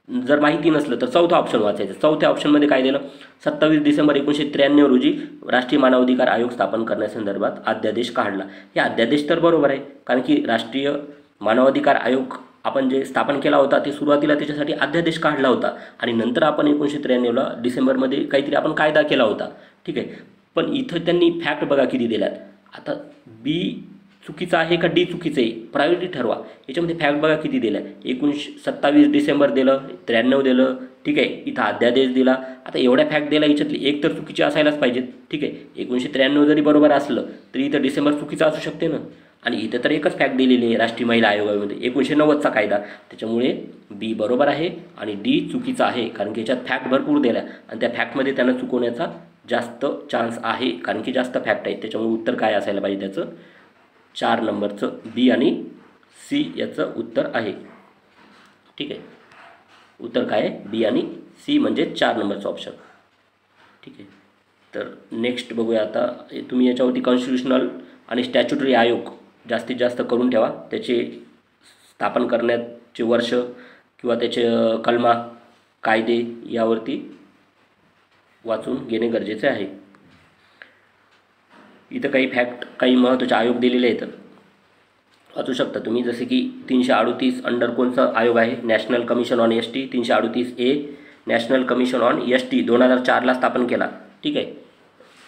जर माहिती नसलं तर चौथा ऑप्शन वाचायचं. चौथ्या ऑप्शनमध्ये काय दिलं, 27 डिसेंबर 1993 रोजी राष्ट्रीय मानवाधिकार आयोग स्थापन करण्यासंदर्भात अध्यादेश काढला. हे अध्यादेश तर बरोबर आहे, कारण की राष्ट्रीय मानवाधिकार आयोग आपण जे स्थापन केला होता ते सुरुवातीला त्याच्यासाठी अध्यादेश काढला होता आणि नंतर आपण 1993ला डिसेंबरमध्ये काहीतरी आपण कायदा केला होता, ठीक आहे. पण इथं त्यांनी फॅक्ट बघा किती दिल्यात. आता बी चुकीचं आहे का डी चुकीचं आहे, प्रायोरिटी ठरवा. याच्यामध्ये फॅक्ट बघा किती दिल्या. 27 डिसेंबर दिलं, 93 दिलं, ठीक आहे. इथं अध्यादेश दिला. आता एवढ्या फॅक्ट दिला, याच्यातली एक तर चुकीची असायलाच पाहिजेत, ठीक आहे. 1993 जरी बरोबर असलं तरी इथं डिसेंबर चुकीचं असू शकते ना. आणि इथं तर एकच फॅक्ट दिलेली आहे राष्ट्रीय महिला आयोगामध्ये 1990चा कायदा. त्याच्यामुळे बी बरोबर आहे आणि डी चुकीचा आहे, कारण की याच्यात फॅक्ट भरपूर दिल्या आणि त्या फॅक्टमध्ये त्यांना चुकवण्याचा जास्त चान्स आहे, कारण की जास्त फॅक्ट आहे. त्याच्यामुळे उत्तर काय असायला पाहिजे त्याचं, 4 नंबरचं बी आणि सी याचं उत्तर आहे, ठीक आहे. उत्तर काय आहे, बी आणि सी म्हणजे 4 नंबरचं ऑप्शन, ठीक आहे. तर नेक्स्ट बघूया आता. तुम्ही याच्यावरती कॉन्स्टिट्युशनल आणि स्टॅच्युटरी आयोग जास्तीत जास्त करून ठेवा. त्याचे स्थापन करण्याचे वर्ष किंवा त्याचे कलमा कायदे यावरती वाचून घेणे गरजेचे आहे. इथं काही फॅक्ट, काही महत्त्वाचे आयोग दिलेले आहेत, वाचू शकता तुम्ही. जसे की 338 अंडर कोणचा आयोग आहे, national commission on S T. 338A national commission on S T 2004ला स्थापन केला, ठीक आहे.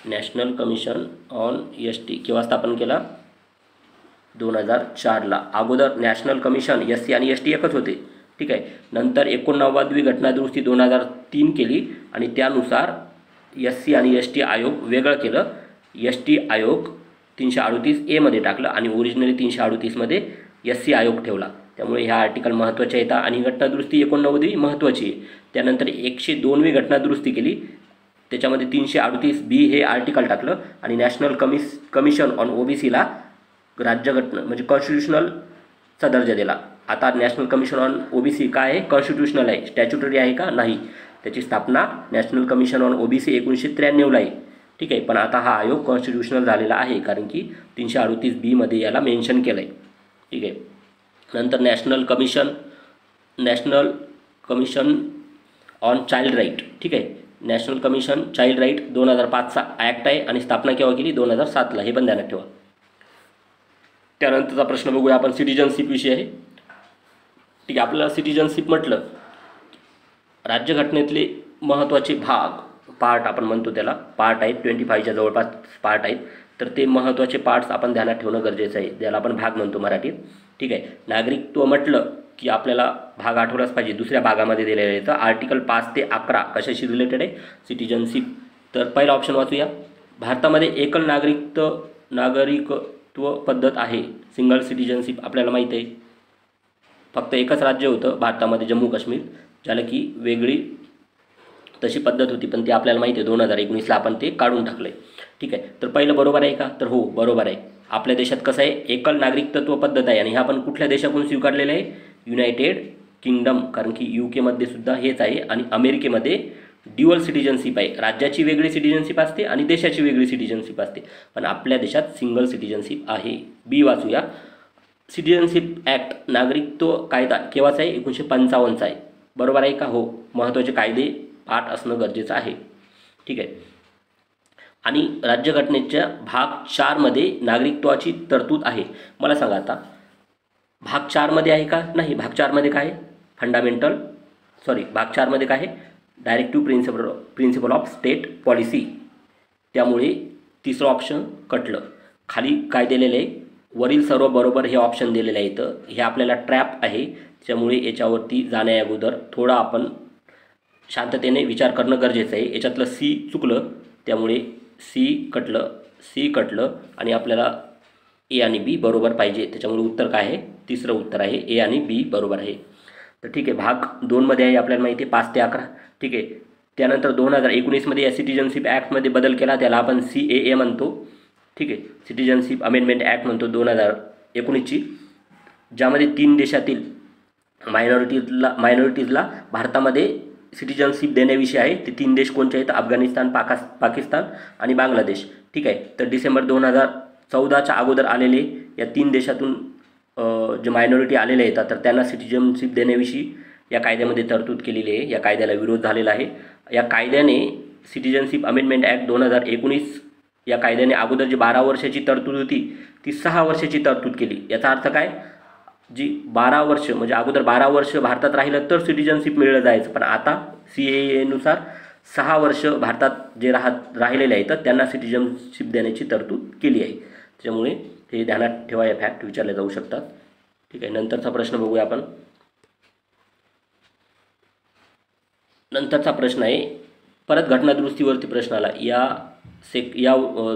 National commission on S T केव्हा स्थापन केला, 2004ला. अगोदर नॅशनल कमिशन एस सी आणि एस टी एकच होते, ठीक आहे. नंतर 89वी घटनादुरुस्ती 2003 केली आणि त्यानुसार एस सी आणि एस टी आयोग वेगळं केलं. एस टी आयोग 338A मध्ये टाकलं आणि ओरिजिनली 338मध्ये एस सी आयोग ठेवला. त्यामुळे ह्या आर्टिकल महत्त्वाचे आहेत आणि घटनादुरुस्ती 89वी महत्त्वाची आहे. त्यानंतर 102वी घटनादुरुस्ती केली, त्याच्यामध्ये 338B हे आर्टिकल टाकलं आणि नॅशनल कमिशन ऑन OBCला राज्यघटना म्हणजे कॉन्स्टिट्युशनलचा दर्जा दिला. आता नॅशनल कमिशन ऑन OBC काय आहे, कॉन्स्टिट्युशनल आहे, स्टॅच्युटरी आहे का, नाही. त्याची स्थापना नॅशनल कमिशन ऑन OBC 1993ला आहे, ठीक आहे. पण आता हा आयोग कॉन्स्टिट्युशनल झालेला आहे, कारण की 338B मध्ये याला मेन्शन केलं आहे, ठीक आहे. नंतर national commission on child right, ठीक आहे. नॅशनल कमिशन चाइल्ड राईट 2005चा ॲक्ट आहे आणि स्थापना केव्हा केली, 2007ला. हे पण ध्यानात ठेवा. त्यानंतरचा प्रश्न बघूया आपण, सिटिझनशिप विषय आहे, ठीक आहे. आपल्याला सिटिझनशिप म्हटलं, राज्यघटनेतले महत्त्वाचे भाग, पार्ट आपण म्हणतो त्याला, पार्ट आहेत 25च्या जवळपास पार्ट आहेत. तर ते महत्त्वाचे पार्ट्स आपण ध्यानात ठेवणं गरजेचं आहे, ज्याला आपण भाग म्हणतो मराठीत, ठीक आहे. नागरिकत्व म्हटलं की आपल्याला भाग आठवलाच पाहिजे. दुसऱ्या भागामध्ये दिलेलं आहे तर आर्टिकल 5 ते 11 कशाशी रिलेटेड आहे, सिटिझनशिप. तर पहिला ऑप्शन वाचूया. भारतामध्ये एकल नागरिकत्व पद्धत आहे, सिंगल सिटिझनशिप. आपल्याला माहीत आहे फक्त एकच राज्य होतं भारतामध्ये, जम्मू काश्मीर, ज्याला की वेगळी तशी पद्धत होती, पण ती आपल्याला माहिती आहे 2019ला आपण ते काढून टाकलं आहे, ठीक आहे. तर पहिलं बरोबर आहे का, तर हो बरोबर आहे. आपल्या देशात कसं आहे, एकल नागरिकत्व पद्धत आहे आणि हा आपण कुठल्या देशाकडून स्वीकारलेलं आहे, युनायटेड किंगडम, कारण की UK सुद्धा हेच आहे. आणि अमेरिकेमध्ये ड्युअल सिटिझनशिप आहे, राज्याची वेगळी सिटिझनशिप असते आणि देशाची वेगळी सिटिझनशिप असते, पण आपल्या देशात सिंगल सिटिझनशिप आहे. बी वाचूया. सिटिझनशिप ॲक्ट, नागरिकत्व कायदा केव्हाचा आहे, 1955चा आहे. बरोबर आहे का, हो. महत्त्वाचे कायदे पाठ असणं गरजेचं आहे, ठीक आहे. आणि राज्यघटनेच्या भाग 4 मध्ये नागरिकत्वाची तरतूद आहे. मला सांगा आता, भाग 4 मध्ये आहे का, नाही. भाग 4 मध्ये काय आहे, भाग 4 मध्ये काय आहे, directive principle of state policy. त्यामुळे तिसरं ऑप्शन कटलं. खाली काय दिलेलं आहे, वरील सर्व बरोबर हे ऑप्शन दिलेलं आहे. तर हे आपल्याला ट्रॅप आहे, त्यामुळे याच्यावरती जाण्या अगोदर थोडा आपण शांततेने विचार करणं गरजेचं आहे. याच्यातलं सी चुकलं, त्यामुळे सी कटलं आणि आपल्याला ए आणि बी बरोबर पाहिजे. त्याच्यामुळे उत्तर काय आहे, तिसरं उत्तर आहे, ए आणि बी बरोबर आहे. तर ठीक आहे. भाग 2 मध्ये आहे, आपल्याला माहिती आहे 5 ते 11, ठीक आहे. त्यानंतर 2019मध्ये या सिटिझनशिप ॲक्टमध्ये बदल केला, त्याला आपण CAA म्हणतो, ठीक आहे. सिटिझनशिप अमेंडमेंट ॲक्ट म्हणतो 2019ची, ज्यामध्ये 3 देशातील मायनॉरिटीजला भारतामध्ये सिटिझनशिप देण्याविषयी आहे. ते 3 देश कोणते आहेत, अफगाणिस्तान, पाकिस्तान आणि बांगलादेश, ठीक आहे. तर डिसेंबर 2014च्या अगोदर आलेले या 3 देशातून जे मायनॉरिटी आलेले आहेत, तर त्यांना सिटिझनशिप देण्याविषयी या कायद्यामध्ये तरतूद केलेली आहे. या कायद्याला विरोध झालेला आहे. या कायद्याने सिटिझनशिप अमेंडमेंट ॲक्ट 2019 या कायद्याने अगोदर जी 12 वर्षाची तरतूद होती ती 6 वर्षाची तरतूद केली. याचा अर्थ काय, जी 12 वर्ष म्हणजे अगोदर 12 वर्ष भारतात राहिलं तर सिटिझनशिप मिळलं जायचं, पण आता CAA नुसार 6 वर्ष भारतात जे राहिलेले आहेत तर त्यांना सिटिझनशिप देण्याची तरतूद केली आहे. त्याच्यामुळे हे ध्यानात ठेवा, या फॅक्ट विचारले जाऊ शकतात. ठीक आहे, नंतरचा प्रश्न बघूया आपण. नंतरचा प्रश्न आहे, परत घटनादुरुस्तीवरती प्रश्न आला. या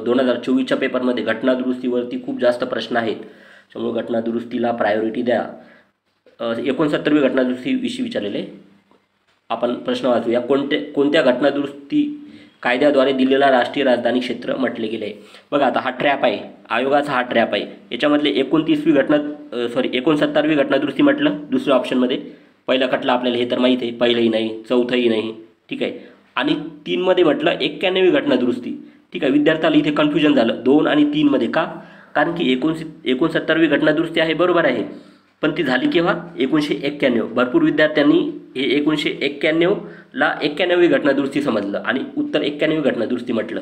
2024च्या पेपरमध्ये घटनादुरुस्तीवरती खूप जास्त प्रश्न आहेत, त्यामुळे घटनादुरुस्तीला प्रायोरिटी द्या. 69वी घटनादुरुस्तीविषयी विचारलेले. आपण प्रश्न वाचूया. कोणत्या घटनादुरुस्ती कायद्याद्वारे दिल्लीला राष्ट्रीय राजधानी क्षेत्र म्हटले गेले आहे? बघा, आता हा ट्रॅप आहे, आयोगाचा हा ट्रॅप आहे. याच्यामधले 69वी घटनादुरुस्ती म्हटलं दुसऱ्या ऑप्शनमध्ये. पहिला खटला आपल्याला हे तर माहीत आहे, पहिलंही नाही, चौथंही नाही. ठीक आहे, आणि 3मध्ये म्हटलं 91वी घटनादुरुस्ती. ठीक आहे, विद्यार्थ्याला इथे कन्फ्युजन झालं 2 आणि 3मध्ये. का? कारण की 69वी घटनादुरुस्ती आहे, बरोबर आहे, पण ती झाली केव्हा? 1991. भरपूर विद्यार्थ्यांनी हे 1991ला 91वी घटनादुरुस्ती समजलं आणि उत्तर 91वी घटनादुरुस्ती म्हटलं.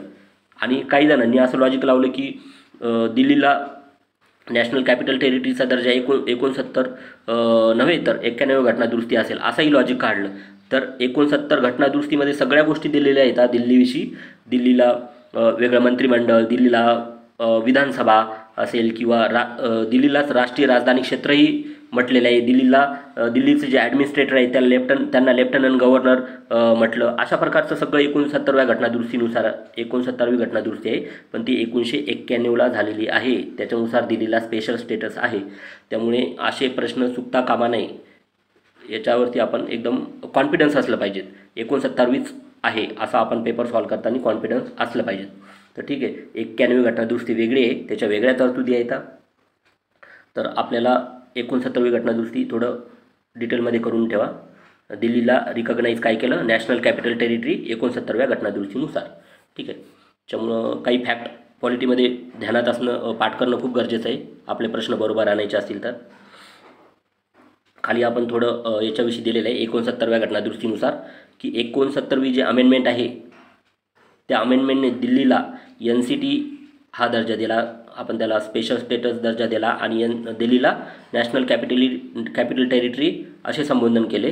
आणि काही जणांनी असं लॉजिक लावलं की दिल्लीला नॅशनल कॅपिटल टेरिटरीचा दर्जा 69 नव्हे तर 91वी घटनादुरुस्ती असेल, असंही लॉजिक काढलं. तर 69 घटनादुरुस्तीमध्ये सगळ्या गोष्टी दिलेल्या आहेत दिल्लीविषयी. दिल्लीला वेगळं मंत्रिमंडळ, दिल्लीला विधानसभा असेल किंवा दिल्लीलाच राष्ट्रीय राजधानी क्षेत्रही म्हटलेलं आहे. दिल्लीचे जे ॲडमिनिस्ट्रेटर आहे त्यांना लेफ्टनंट गव्हर्नर म्हटलं. अशा प्रकारचं सगळं 69व्या घटनादुरुस्तीनुसार 69वी घटनादुरुस्ती आहे, पण ती 1991ला झालेली आहे. त्याच्यानुसार दिल्लीला स्पेशल स्टेटस आहे. त्यामुळे असे प्रश्न चुकता कामा नये. याच्यावरती आपण एकदम कॉन्फिडन्स असलं पाहिजे. 69वीच आहे असं आपण पेपर सॉल्व करताना कॉन्फिडन्स असलं पाहिजे. तर ठीक आहे, 91वी घटनादुरुस्ती वेगळी आहे, त्याच्या वेगळ्या तरतुदी आहेत. तर आपल्याला 69वी घटनादुरुस्ती थोडं डिटेलमध्ये करून ठेवा. दिल्लीला रिकॉग्नाईज काय केलं? नॅशनल कॅपिटल टेरिटरी 69व्या घटनादुरुस्तीनुसार. ठीक आहे, त्यामुळं काही फॅक्ट पॉलिटीमध्ये ध्यानात असणं, पाठ करणं खूप गरजेचं आहे आपले प्रश्न बरोबर आणायचे असतील तर. खाली आपण थोडं याच्याविषयी दिलेलं आहे 69व्या घटनादुरुस्तीनुसार की 69वी जे अमेंडमेंट आहे त्या अमेंडमेंटने दिल्लीला NCT हा दर्जा दिला, आपण त्याला स्पेशल स्टेटस दर्जा दिला आणि दिल्लीला नॅशनल कॅपिटल टेरिटरी असे संबोधन केले.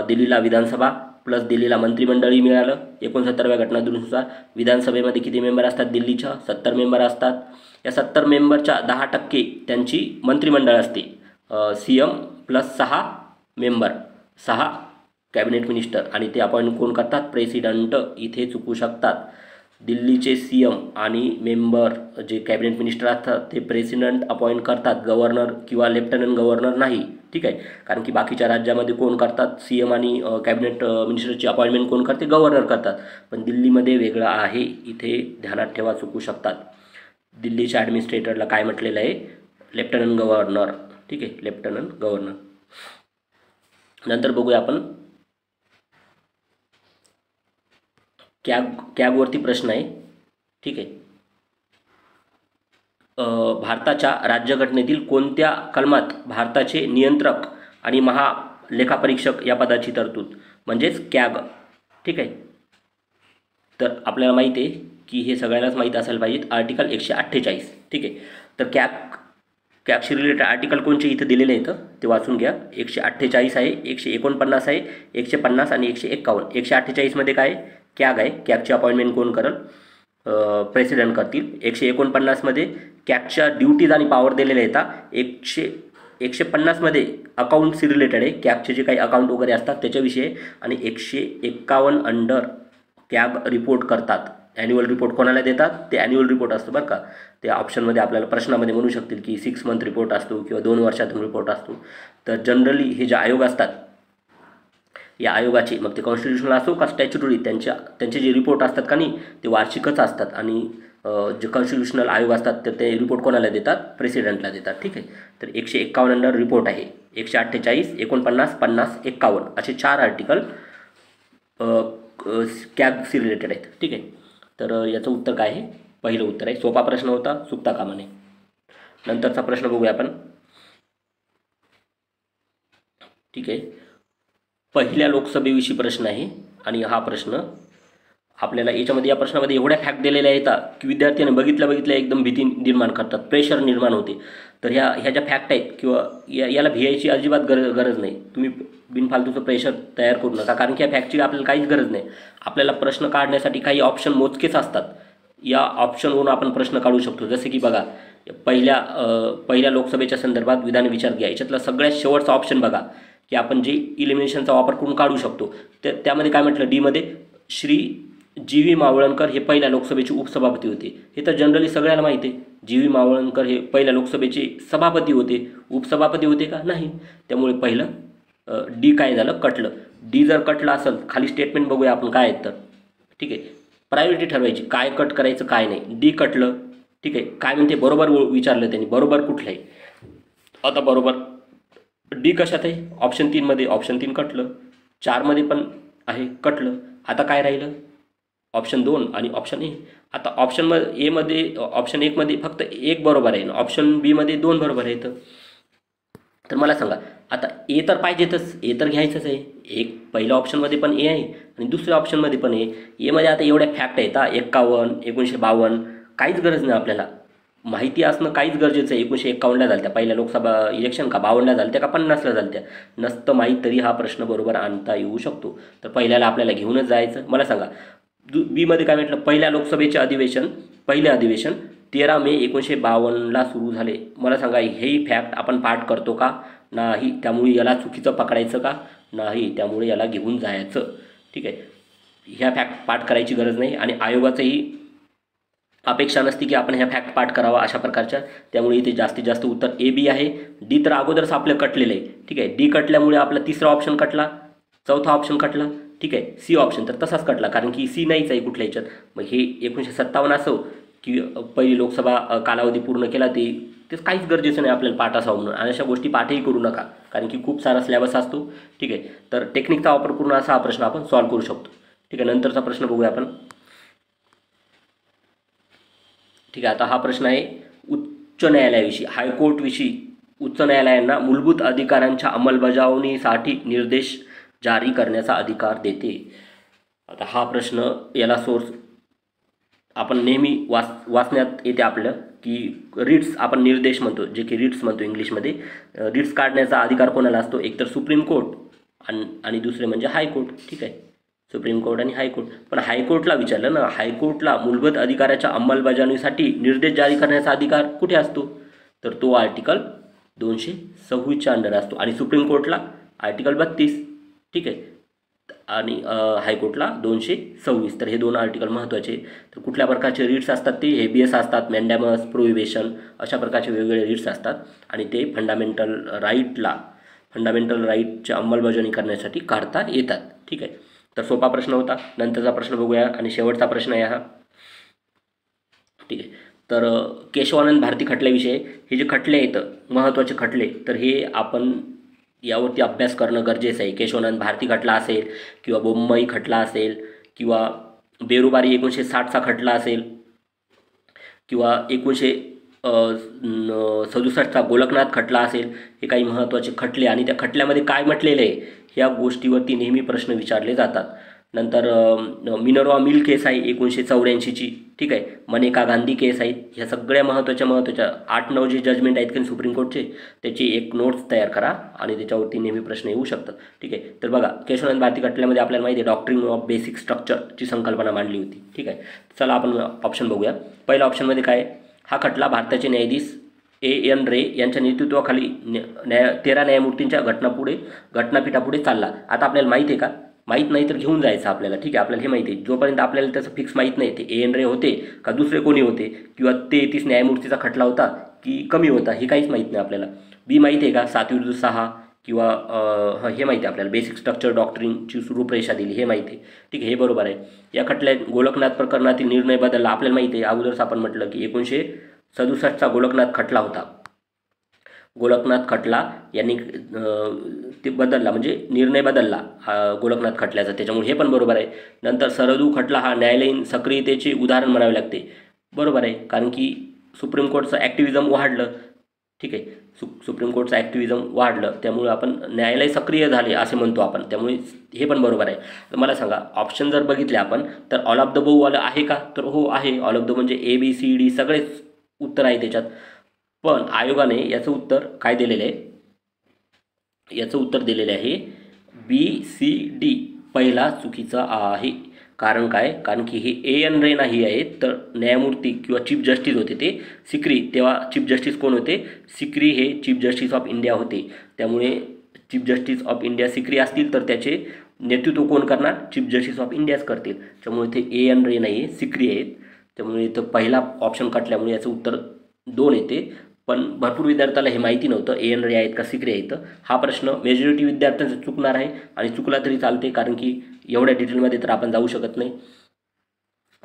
दिल्लीला विधानसभा प्लस दिल्लीला मंत्रिमंडळही मिळालं. 69व्या घटनादुरुस्तीनुसार विधानसभेमध्ये किती मेंबर असतात? दिल्लीच्या 70 मेंबर असतात. या 70 मेंबरच्या 10% त्यांची मंत्रिमंडळ असते. CM plus 6 member, 6 cabinet minister, आणि ते अपॉइंट कोण करतात? प्रेसिडेंट. इथे चुकू शकतात. दिल्लीचे CM आणि मेंबर जे कॅबिनेट मिनिस्टर असतात ते प्रेसिडेंट अपॉइंट करतात, गव्हर्नर किंवा लेफ्टनंट गव्हर्नर नाही. ठीक आहे, कारण की बाकीच्या राज्यामध्ये कोण करतात? CM आणि कॅबिनेट मिनिस्टरची अपॉइंटमेंट कोण करते? गव्हर्नर करतात. पण दिल्लीमध्ये वेगळं आहे, इथे ध्यानात ठेवा, चुकू शकतात. दिल्लीच्या ॲडमिनिस्ट्रेटरला काय म्हटलेलं आहे? Lieutenant governor. ठीक आहे, लेफ्टनंट गव्हर्नर. नंतर बघूया आपण कॅगवरती प्रश्न आहे. ठीक आहे, भारताच्या राज्यघटनेतील कोणत्या कलमात भारताचे नियंत्रक आणि महालेखापरीक्षक या पदाची तरतूद? म्हणजेच कॅग. ठीक आहे, तर आपल्याला माहिती आहे की हे सगळ्यांनाच माहीत असायला पाहिजे. आर्टिकल 148. ठीक आहे, तर कॅगशी रिलेटेड आर्टिकल कोणचे इथं दिलेले आहेत ते वाचून घ्या. 148 आहे, 149 आहे, 150 आणि 151. 148मध्ये काय? कॅग आहे. कॅगची अपॉइंटमेंट कोण करेल? प्रेसिडेंट करतील. 149मध्ये कॅगच्या ड्युटीज आणि पॉवर दिलेल्या आहेत. 150मध्ये अकाउंटशी रिलेटेड आहे, कॅगचे जे काही अकाउंट वगैरे असतात त्याच्याविषयी. आणि 151 अंडर कॅग रिपोर्ट करतात. ॲन्युअल रिपोर्ट कोणाला देतात? ते ॲन्युअल रिपोर्ट असतो बरं का. ते ऑप्शनमध्ये आपल्याला प्रश्नामध्ये म्हणू शकतील की 6 मंथ रिपोर्ट असतो किंवा 2 वर्षातून रिपोर्ट असतो. तर जनरली हे जे आयोग असतात या आयोगाचे, मग ते कॉन्स्टिट्युशनल असो का स्टॅच्युटरी, त्यांचे जे रिपोर्ट असतात का नाही ते वार्षिकच असतात. आणि जे कॉन्स्टिट्युशनल आयोग असतात तर ते रिपोर्ट कोणाला देतात? प्रेसिडेंटला देतात. ठीक आहे, तर 151 अंडर रिपोर्ट आहे. 148, 49, 50, 51 असे 4 आर्टिकल कॅगशी रिलेटेड आहेत. ठीक आहे, तर याचं उत्तर काय आहे? पहिलं उत्तर आहे. सोपा प्रश्न होता, चुकता कामा नये. नंतरचा प्रश्न बघूया आपण. ठीक आहे, पहिल्या लोकसभेविषयी प्रश्न आहे आणि हा प्रश्न आपल्याला याच्यामध्ये या प्रश्नामध्ये एवढ्या फॅक्ट दिलेल्या येतात की विद्यार्थ्यांनी बघितल्या एकदम भीती निर्माण करतात, प्रेशर निर्माण होते. तर ह्या ज्या फॅक्ट आहेत किंवा याला भियायची अजिबात गरज नाही. तुम्ही बिनफालतूचं प्रेशर तयार करू नका, कारण की या फॅक्टची आपल्याला काहीच गरज नाही. आपल्याला प्रश्न काढण्यासाठी काही ऑप्शन मोजकेच असतात. या ऑप्शनवरून आपण प्रश्न काढू शकतो. जसे की बघा, पहिल्या लोकसभेच्या संदर्भात विधान विचार घ्या, याच्यातला सगळ्यात शेवटचा ऑप्शन बघा की आपण जे इलिमिनेशनचा वापर करून काढू शकतो. त्यामध्ये काय म्हटलं, डीमध्ये श्री जी व्ही मावळणकर हे पहिल्या लोकसभेचे उपसभापती होते. हे तर जनरली सगळ्याला माहिती आहे. जी व्ही मावळणकर हे पहिल्या लोकसभेचे सभापती होते. उपसभापती होते का? नाही. त्यामुळे पहिलं डी काय झालं, कटलं. डी जर कटलं असेल, खाली स्टेटमेंट बघूया आपण काय आहेत तर. ठीक आहे, प्रायोरिटी ठरवायची, काय कट करायचं काय नाही. डी कटलं. ठीक आहे, काय म्हणते, बरोबर विचारलं त्यांनी, बरोबर कुठलं आहे. आता बरोबर डी कशात आहे, ऑप्शन 3मध्ये. ऑप्शन 3 कटलं. 4मध्ये पण आहे, कटलं. आता काय राहिलं, ऑप्शन 2 आणि ऑप्शन ए. आता ऑप्शन एमध्ये, ऑप्शन 1मध्ये फक्त 1 बरोबर आहे, ऑप्शन बीमध्ये 2 बरोबर आहेत. तर मला सांगा, आता ए तर पाहिजेतच, ए तर घ्यायचंच आहे. एक पहिल्या ऑप्शनमध्ये पण ए आहे आणि दुसऱ्या ऑप्शनमध्ये पण ए. एमध्ये आता एवढ्या फॅक्ट आहेत, 51, 1952, काहीच गरज नाही आपल्याला. माहिती असणं काहीच गरजेचं आहे. 1951ला झालं त्या पहिल्या लोकसभा इलेक्शन का, 52ला झालं त्या का, 50ला झालं त्या, नसतं माहीत तरी हा प्रश्न बरोबर आणता येऊ शकतो. तर पहिल्याला आपल्याला घेऊनच जायचं. मला सांगा, बीमध्ये काय म्हटलं, पहिल्या लोकसभेचे अधिवेशन, पहिले अधिवेशन 13 मे 1952ला सुरू झाले. मला सांगा, हेही फॅक्ट आपण पाठ करतो का? नाही. त्यामुळे याला चुकीचं पकडायचं का? नाही. त्यामुळे याला घेऊन जायचं. ठीक आहे, ह्या फॅक्ट पाठ करायची गरज नाही आणि आयोगाचंही अपेक्षा नसती की आपण ह्या फॅक्ट पाठ करावा अशा प्रकारच्या. त्यामुळे इथे जास्तीत जास्त उत्तर ए बी आहे. डी तर अगोदरच आपलं कटलेलं आहे. ठीक आहे, डी कटल्यामुळे आपला तिसरा ऑप्शन कटला, चौथा ऑप्शन कटला. ठीक आहे, सी ऑप्शन तर तसाच कटला, कारण की सी नाहीच आहे कुठल्या ह्याच्यात. मग हे 1957 असो की पहिली लोकसभा कालावधी पूर्ण केला, तेच काहीच गरजेचं नाही आपल्याला पाठ असावं म्हणून. आणि अशा गोष्टी पाठही करू नका, कारण की खूप सारा सिलेबस असतो. ठीक आहे, तर टेक्निकचा वापर करून असा हा प्रश्न आपण सॉल्व्ह करू शकतो. ठीक आहे, नंतरचा प्रश्न बघूया आपण. ठीक आहे, आता हा प्रश्न आहे उच्च न्यायालयाविषयी, हायकोर्टविषयी. उच्च न्यायालयांना मूलभूत अधिकारांच्या अंमलबजावणीसाठी निर्देश जारी करण्याचा अधिकार देते. आता हा प्रश्न, याला सोर्स आपण नेहमी वाचण्यात येते आपलं, की रिट्स आपण निर्देश म्हणतो, जे की रिट्स म्हणतो इंग्लिशमध्ये. रिट्स काढण्याचा अधिकार कोणाला असतो, एकतर सुप्रीम कोर्ट आणि दुसरे म्हणजे हायकोर्ट. ठीक आहे, सुप्रीम कोर्ट आणि हायकोर्ट. पण हायकोर्टला विचारलं ना, हायकोर्टला मूलभूत अधिकाराच्या अंमलबजावणीसाठी निर्देश जारी करण्याचा अधिकार कुठे असतो, तर तो आर्टिकल 226च्या अंडर असतो. आणि सुप्रीम कोर्टला आर्टिकल 32. ठीक आहे, आणि हायकोर्टला 226. तर हे 2 आर्टिकल महत्त्वाचे. तर कुठल्या प्रकारचे रिट्स असतात ते हेबियस असतात, मॅन्डॅमस, प्रोहिबिशन, अशा प्रकारचे वेगवेगळे रिट्स असतात. आणि ते फंडामेंटल राईटच्या अंमलबजावणी करण्यासाठी काढता येतात. ठीक आहे, तर सोपा प्रश्न होता. नंतरचा प्रश्न बघूया आणि शेवटचा प्रश्न आहे हा. ठीक आहे, तर केशवानंद भारती खटल्याविषयी. हे जे खटले आहेत महत्त्वाचे खटले, तर हे आपण यावरती अभ्यास करणं गरजेचं आहे. केशवानंद भारती खटला असेल किंवा बोम्मई खटला असेल किंवा बेरुबारी 1960चा खटला असेल किंवा 1967चा गोलकनाथ खटला असेल, हे काही महत्त्वाचे खटले. आणि त्या खटल्यामध्ये काय म्हटलेलं आहे, ह्या गोष्टीवरती नेहमी प्रश्न विचारले जातात. नंतर मिनर्वा मिल केस आहे 1984ची. ठीक आहे, मनेका गांधी केस आहेत. ह्या सगळ्या महत्त्वाच्या 8-9 जे जजमेंट आहेत की सुप्रीम कोर्टचे, त्याची एक नोट्स तयार करा आणि त्याच्यावरती नेहमी प्रश्न येऊ शकतात. ठीक आहे, तर बघा, केशवानंद भारती खटल्यामध्ये आपल्याला माहिती आहे डॉक्ट्रिन ऑफ बेसिक स्ट्रक्चरची संकल्पना मांडली होती. ठीक आहे, चला आपण ऑप्शन बघूया. पहिल्या ऑप्शनमध्ये काय, हा खटला भारताचे न्यायाधीश A.N. रे यांच्या नेतृत्वाखाली 13 न्यायमूर्तींच्या घटनापीठापुढे चालला. आता आपल्याला माहिती आहे का, माहीत नाही तर घेऊन जायचं आपल्याला. ठीक आहे, आपल्याला हे माहिती आहे. जोपर्यंत आपल्याला त्याचं फिक्स माहीत नाही, ते A.N. रे होते का दुसरे कोणी होते किंवा 33 न्यायमूर्तीचा खटला होता की कमी होता, हे काहीच माहीत नाही आपल्याला. बी माहिती आहे का, 7/6 किंवा हे माहिती आहे आपल्याला, बेसिक स्ट्रक्चर डॉक्ट्रिनची रूपरेषा दिली, हे माहिती आहे. ठीक आहे, हे बरोबर आहे. या खटल्यात गोलकनाथ प्रकरणातील निर्णय बदलला, आपल्याला माहिती आहे. अगोदरच आपण म्हटलं की 1967चा गोलकनाथ खटला होता. गोलकनाथ खटला यांनी ते बदलला, म्हणजे निर्णय बदलला गोलकनाथ खटल्याचा, त्याच्यामुळे हे पण बरोबर आहे. नंतर सरदू खटला हा न्यायालयीन सक्रियतेचे उदाहरण म्हणावे लागते. बरोबर आहे, कारण की सुप्रीम कोर्टचं ॲक्टिव्हिजम वाढलं. ठीक आहे. सुप्रीम कोर्टचं ॲक्टिव्हिजम वाढलं, त्यामुळे आपण न्यायालय सक्रिय झाले असे म्हणतो आपण, त्यामुळे हे पण बरोबर आहे. तर मला सांगा, ऑप्शन जर बघितले आपण तर ऑल ऑफ द बोवालं आहे का? तर हो आहे. ऑल ऑफ द म्हणजे ABCD सगळेच उत्तर आहे त्याच्यात. पण आयोगाने याचं उत्तर काय दिलेलं आहे? याचं उत्तर दिलेलं आहे BCD पहिला चुकीचा आहे. कारण काय? कारण की हे AN रेना ही आहेत, तर न्यायमूर्ती किंवा चीफ जस्टिस होते ते सिक्री. तेव्हा चीफ जस्टिस कोण होते? सिक्री हे चीफ जस्टिस ऑफ इंडिया होते. त्यामुळे chief justice of India Sikri असतील तर त्याचे नेतृत्व कोण करणार? चीफ जस्टिस ऑफ इंडियाच करतील. त्यामुळे ते AN रेना हे सिक्री आहेत. त्यामुळे इथं पहिला ऑप्शन कटल्यामुळे याचं उत्तर 2 येते. पण भरपूर विद्यार्थ्याला हे माहिती नव्हतं AN रे आहेत का सिक्री आहेत. हा प्रश्न मेजॉरिटी विद्यार्थ्यांचा चुकणार आहे आणि चुकला तरी चालते, कारण की एवढ्या डिटेलमध्ये तर आपण जाऊ शकत नाही.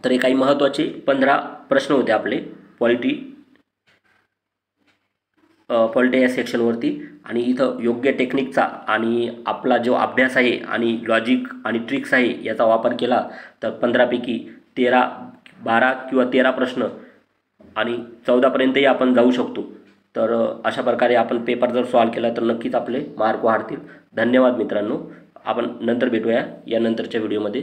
तर हे काही महत्त्वाचे 15 प्रश्न होते आपले पॉलिटी या सेक्शनवरती. आणि इथं योग्य टेक्निकचा आणि आपला जो अभ्यास आहे आणि लॉजिक आणि ट्रिक्स आहे याचा वापर केला तर 15पैकी 12 किंवा 13 प्रश्न आणि 14पर्यंतही आपण जाऊ शकतो. तर अशा प्रकारे आपण पेपर जर सॉल्व केला तर नक्कीच आपले मार्क वाढतील. धन्यवाद मित्रांनो. आपण नंतर भेटूया या नंतरच्या व्हिडिओमध्ये.